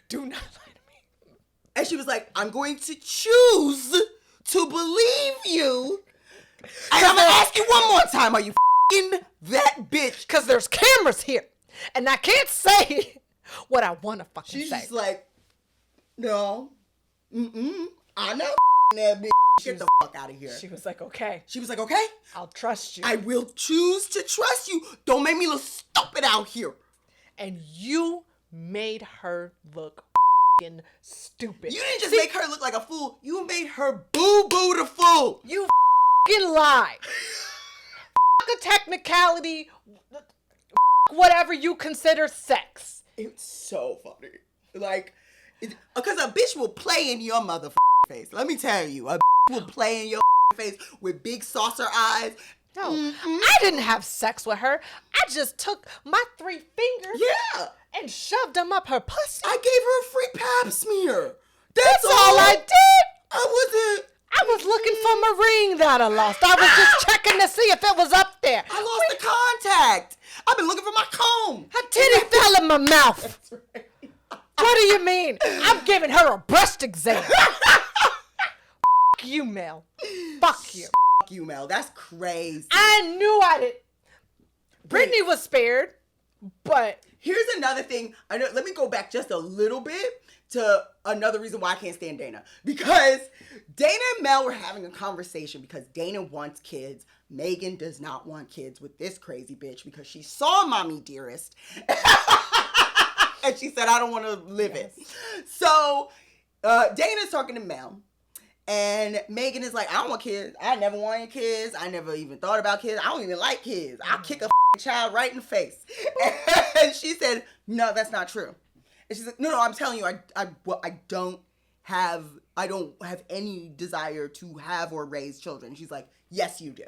Do not lie to me. And she was like, I'm going to choose to believe you. And I'm going to ask you one more time. Are you f***ing that bitch? Because there's cameras here. And I can't say what I want to fucking say. She's just like, no. I'm not f***ing that bitch. Get the fuck out of here. She was like, okay. She was like, okay. I'll trust you. I will choose to trust you. Don't make me look stupid out here. And you made her look stupid. You didn't just make her look like a fool. You made her boo-boo the fool. You lied. A technicality, whatever you consider sex. It's so funny. Like, because a bitch will play in your motherfucking face. Let me tell you, a bitch will play in your face with big saucer eyes. No, I didn't have sex with her. I just took my 3 fingers and shoved them up her pussy. I gave her a free pap smear. That's That's all I did. I was looking for my ring that I lost. I was just checking to see if it was up there. I lost the contact. I've been looking for my comb. Her titty fell in my mouth. That's right. What do you mean? I'm giving her a breast exam. Fuck you, Mel. Fuck you. Fuck you, Mel. That's crazy. I knew I did. Brittany was spared, but here's another thing. I know. Let me go back just a little bit to another reason why I can't stand Dayna. Because Dayna and Mel were having a conversation because Dayna wants kids. Magan does not want kids with this crazy bitch because she saw Mommy Dearest. And she said, I don't want to live it. So Dayna's talking to Mel. And Magan is like, I don't want kids. I never wanted kids. I never even thought about kids. I don't even like kids. I'll kick a child right in the face. And she said, no, that's not true. And she's like, no, I'm telling you, I don't have any desire to have or raise children. She's like, yes, you do.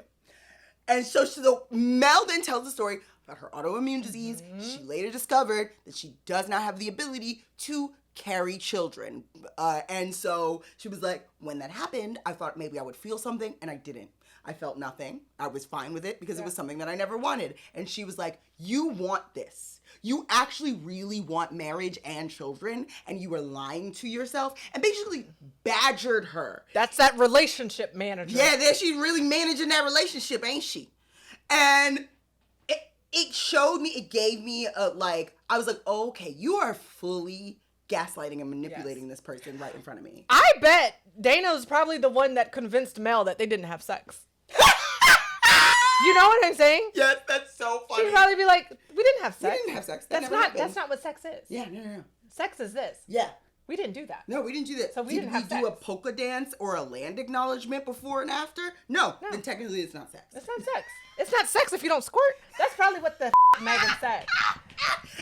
And so Mel then tells the story about her autoimmune disease. Mm-hmm. She later discovered that she does not have the ability to carry children. And so she was like, when that happened, I thought maybe I would feel something, and I didn't. I felt nothing. I was fine with it because it was something that I never wanted. And she was like, you want this. You actually really want marriage and children, and you were lying to yourself, and basically badgered her. That's that relationship manager. Yeah, she's really managing that relationship, ain't she? And it showed me, it gave me I was like, oh, okay, you are fully gaslighting and manipulating this person right in front of me. I bet Dayna's probably the one that convinced Mel that they didn't have sex. You know what I'm saying? Yes, that's so funny. She'd probably be like, we didn't have sex. We didn't have sex. That's not what sex is. Yeah, no. Sex is this. Yeah. We didn't do that. No, we didn't do that. So Did we do a polka dance or a land acknowledgement before and after? No. Then technically it's not sex. It's not sex. It's not sex if you don't squirt. That's probably what the Megan said.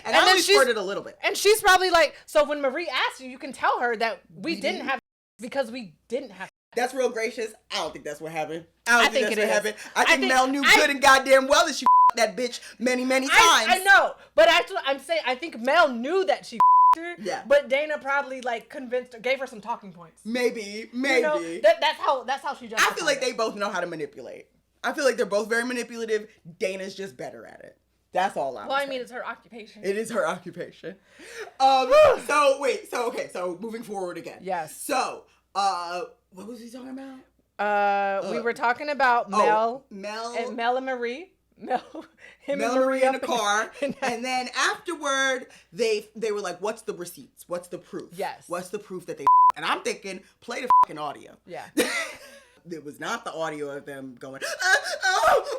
And I only squirted a little bit. And she's probably like, so when Marie asked you can tell her that we didn't have because we didn't have. That's real gracious. I don't think that's what happened. I don't think that's what happened. I think Mel knew good and goddamn well that she that bitch many times. I know, but actually, I'm saying I think Mel knew that she her. Yeah. But Dayna probably convinced her, gave her some talking points. Maybe. You know, that's how she. I feel like they both know how to manipulate. I feel like they're both very manipulative. Dana's just better at it. That's all I'm saying. It's her occupation. It is her occupation. So moving forward again. Yes. So, what was he talking about? We were talking about Mel and Marie. Mel and Marie in the car. And then afterward, they were like, what's the receipts? What's the proof? Yes. What's the proof that they And I'm thinking, play the fucking audio. Yeah. It was not the audio of them going,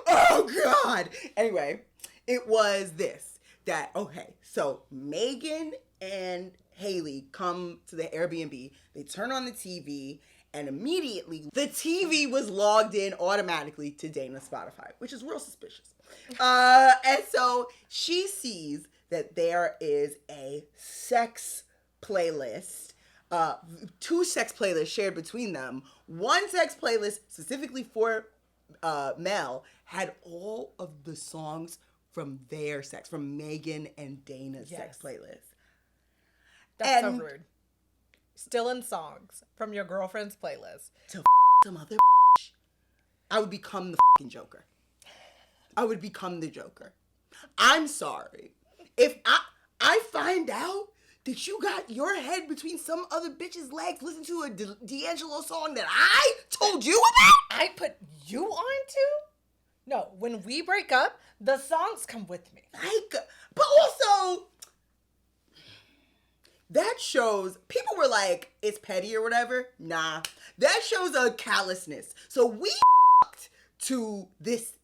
oh God. Anyway, it was this. So Magan and Hayley come to the Airbnb. They turn on the TV. And immediately, the TV was logged in automatically to Dayna's Spotify, which is real suspicious. And so she sees that there is a sex playlist, 2 sex playlists shared between them. One sex playlist specifically for Mel had all of the songs from their sex, from Magan and Dayna's sex playlist. That's so rude. Stealing songs from your girlfriend's playlist. To some other I would become the fucking Joker. I would become the Joker. I'm sorry. If I find out that you got your head between some other bitch's legs, listen to a D'Angelo song that I told you about? I put you on to? No, when we break up, the songs come with me. But also, that shows, people were like, it's petty or whatever. Nah, that shows a callousness. So we to this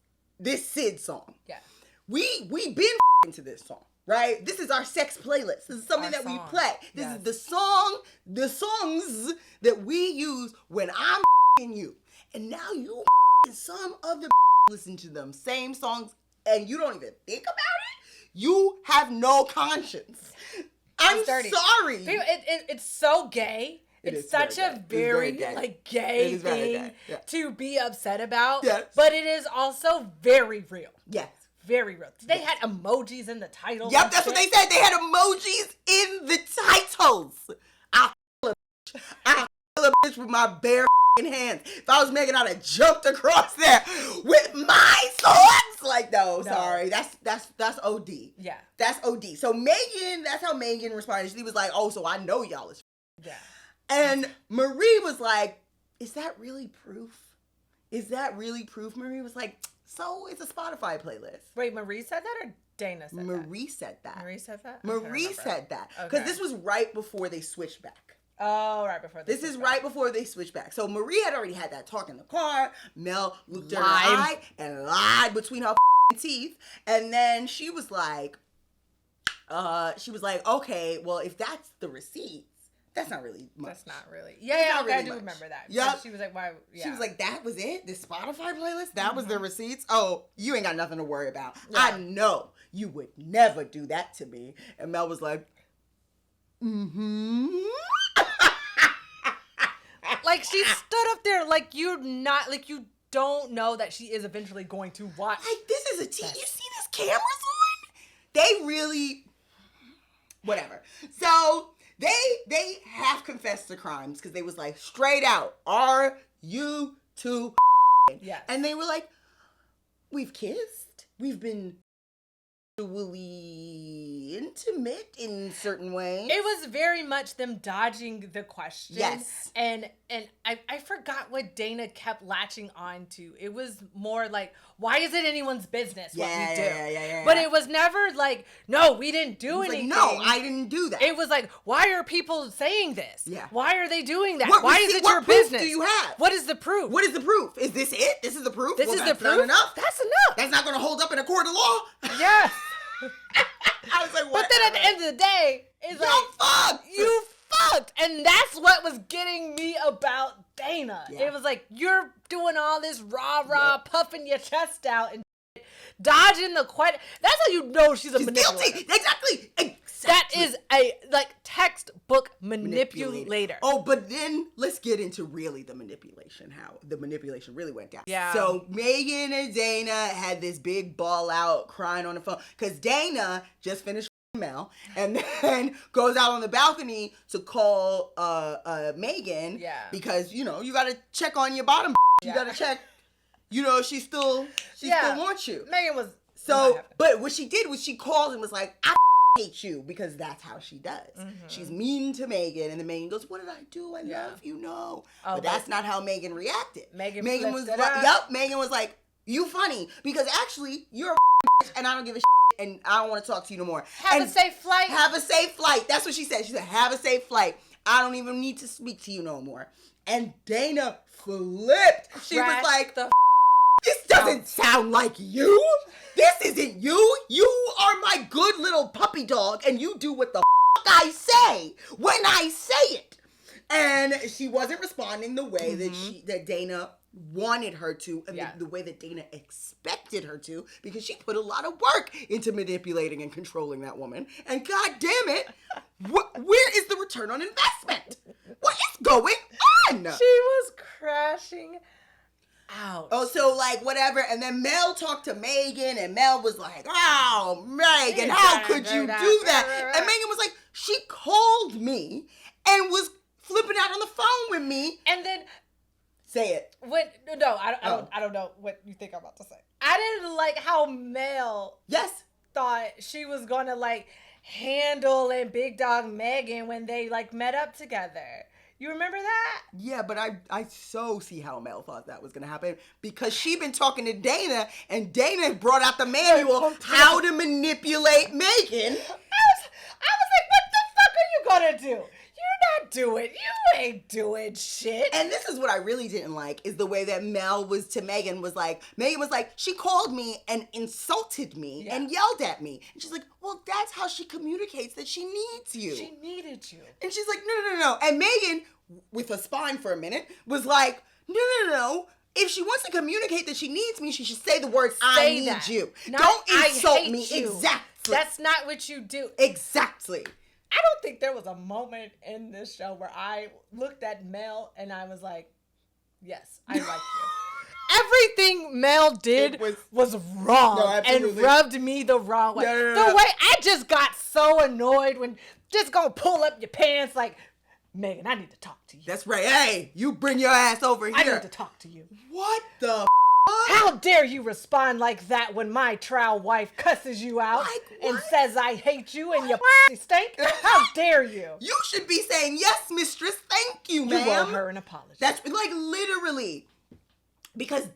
Sid song. Yeah. We been to this song, right? This is our sex playlist. This is something that we play. This is the songs that we use when I'm you. And now you some other listen to them same songs and you don't even think about it. You have no conscience. I'm sorry. It's so gay. It's such a very gay thing to be upset about. Yes. But it is also very real. Yes. Very real. They had emojis in the title. Yep, that's what they said. They had emojis in the titles. I bitch with my bare hands. If I was Megan, I'd have jumped across there with my swords. Like, no, sorry. That's OD. Yeah. That's OD. So Megan, that's how Megan responded. She was like, oh, so I know y'all is. Yeah. And Marie was like, is that really proof? Is that really proof? Marie was like, so it's a Spotify playlist. Wait, Marie said that or Dayna said that? Marie said that. Marie said that? Marie said that. Because this was right before they switched back. Oh, right before they This is right before they switched back. So Marie had already had that talk in the car. Mel looked at her eye and lied between her teeth. And then she was like, okay, well, if that's the receipts, that's not really much. That's not really. Yeah, okay, really I do much. remember that. Yep. She was like, why? Yeah. She was like, that was it? This Spotify playlist? That was the receipts? Oh, you ain't got nothing to worry about. Yeah. I know you would never do that to me. And Mel was like, like, she stood up there like you don't know that she is eventually going to watch. like, this is a TV. You see this cameras on? They really, whatever. So they half confessed to crimes because they was like, straight out, are you two? Yes. And they were like, we've kissed. We've been sexually intimate in certain ways. It was very much them dodging the question. Yes. And I forgot what Dayna kept latching on to. It was more like, why is it anyone's business what we do? Yeah. But it was never like, no, we didn't do anything. Like, no, I didn't do that. It was like, why are people saying this? Yeah. Why are they doing that? What Why is it your proof business? do you have? What is the proof? What is the proof? Is this it? This is the proof? This is the that's proof? Not enough? That's enough. That's not going to hold up in a court of law? Yes. I was like, what? But then at the end of the day, it's like, fucked. you fucked. And that's what was getting me about Dayna. Yeah. It was like, you're doing all this rah-rah, puffing your chest out and dodging the question. That's how you know she's a manipulator. Guilty. Exactly. That is a, like, textbook manipulator. Oh, but then let's get into really the manipulation, how the manipulation really went down. Yeah. So Megan and Dayna had this big ball out crying on the phone because Dayna just finished Mel and then goes out on the balcony to call Megan. Yeah. Because, you know, you got to check on your bottom. You got to check, you know, she still wants you. Megan was... So, but what she did was she called and was like, I hate you, because that's how she does. Mm-hmm. She's mean to Megan, and then Megan goes, what did I do? I love you, no. But that's not how Megan reacted. Megan was like, Megan was like, you funny, because actually, you're a bitch, and I don't give a and I don't want to talk to you no more. Have a safe flight. Have a safe flight. That's what she said. She said, have a safe flight. I don't even need to speak to you no more. And Dayna flipped. She was like, this doesn't sound like you. This isn't you. You are my good little puppy dog, and you do what the I say when I say it. And she wasn't responding the way that Dayna wanted her to, and the way that Dayna expected her to, because she put a lot of work into manipulating and controlling that woman. And god damn it, where is the return on investment? What is going on? She was crashing out. Oh, so like whatever, and then Mel talked to Megan, and Mel was like, "Oh, Megan, how could you do that?" And Megan was like, "She called me and was flipping out on the phone with me." And then say it. I don't know what you think I'm about to say. I didn't like how Mel thought she was gonna like handle and big dog Megan when they like met up together. You remember that? Yeah, but I so see how Mel thought that was going to happen, because she been talking to Dayna, and Dayna brought out the manual how to manipulate Megan. I was like, what the fuck are you going to do? You're not doing, you ain't doing shit. And this is what I really didn't like, is the way that Mel was to Megan was like, she called me and insulted me and yelled at me. And she's like, well, that's how she communicates that she needs you. She needed you. And she's like, no. And Megan, with a spine for a minute, was like, no. If she wants to communicate that she needs me, she should say the words, I need you. Don't insult me. You. Exactly. That's not what you do. Exactly. I don't think there was a moment in this show where I looked at Mel and I was like, yes, I like you. Everything Mel did was wrong and rubbed me the wrong way. The way I just got so annoyed when just gonna pull up your pants like, Megan, I need to talk to you. That's right. Hey, you bring your ass over here. I need to talk to you. What the How dare you respond like that when my trial wife cusses you out and says I hate you and your pussy stink? How dare you? You should be saying, yes, mistress, thank you, ma'am. You owe her an apology. That's like literally because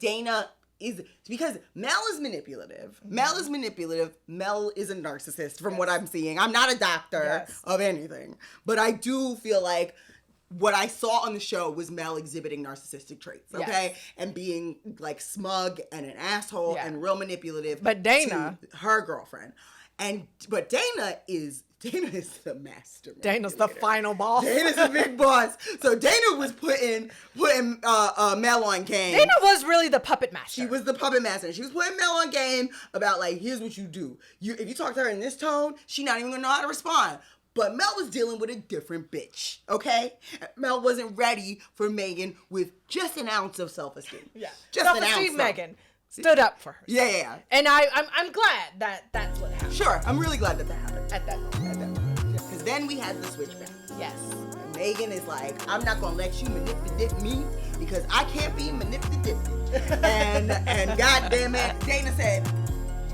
Mel is manipulative. Mel is manipulative. Mel is a narcissist from what I'm seeing. I'm not a doctor of anything, but I do feel like what I saw on the show was Mel exhibiting narcissistic traits, okay? And being like smug and an asshole and real manipulative. But Dayna, to her girlfriend. But Dayna is the master. Dana's the final boss. Dana's the big boss. So Dayna was putting Mel on game. Dayna was really the puppet master. She was the puppet master. She was putting Mel on game about like, here's what you do. If you talk to her in this tone, she not even gonna know how to respond. But Mel was dealing with a different bitch, okay? Mel wasn't ready for Megan with just an ounce of self-esteem. Yeah. Just an ounce. Self-esteem Megan stood up for her. Yeah. And I'm glad that that's what happened. Sure, I'm really glad that happened. At that moment. Because then we had the switchback. Yes. And Megan is like, I'm not gonna let you manipulate me because I can't be manipulated. and goddamn it, Dayna said,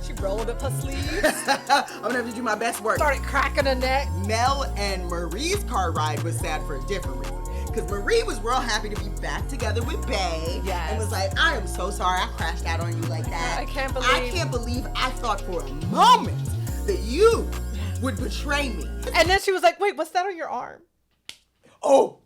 she rolled up her sleeves. I'm gonna have to do my best work. Started cracking her neck. Mel and Marie's car ride was sad for a different reason. Because Marie was real happy to be back together with Bae. Yes. And was like, I am so sorry I crashed out on you like that. I can't believe I thought for a moment that you would betray me. And then she was like, wait, what's that on your arm? Oh,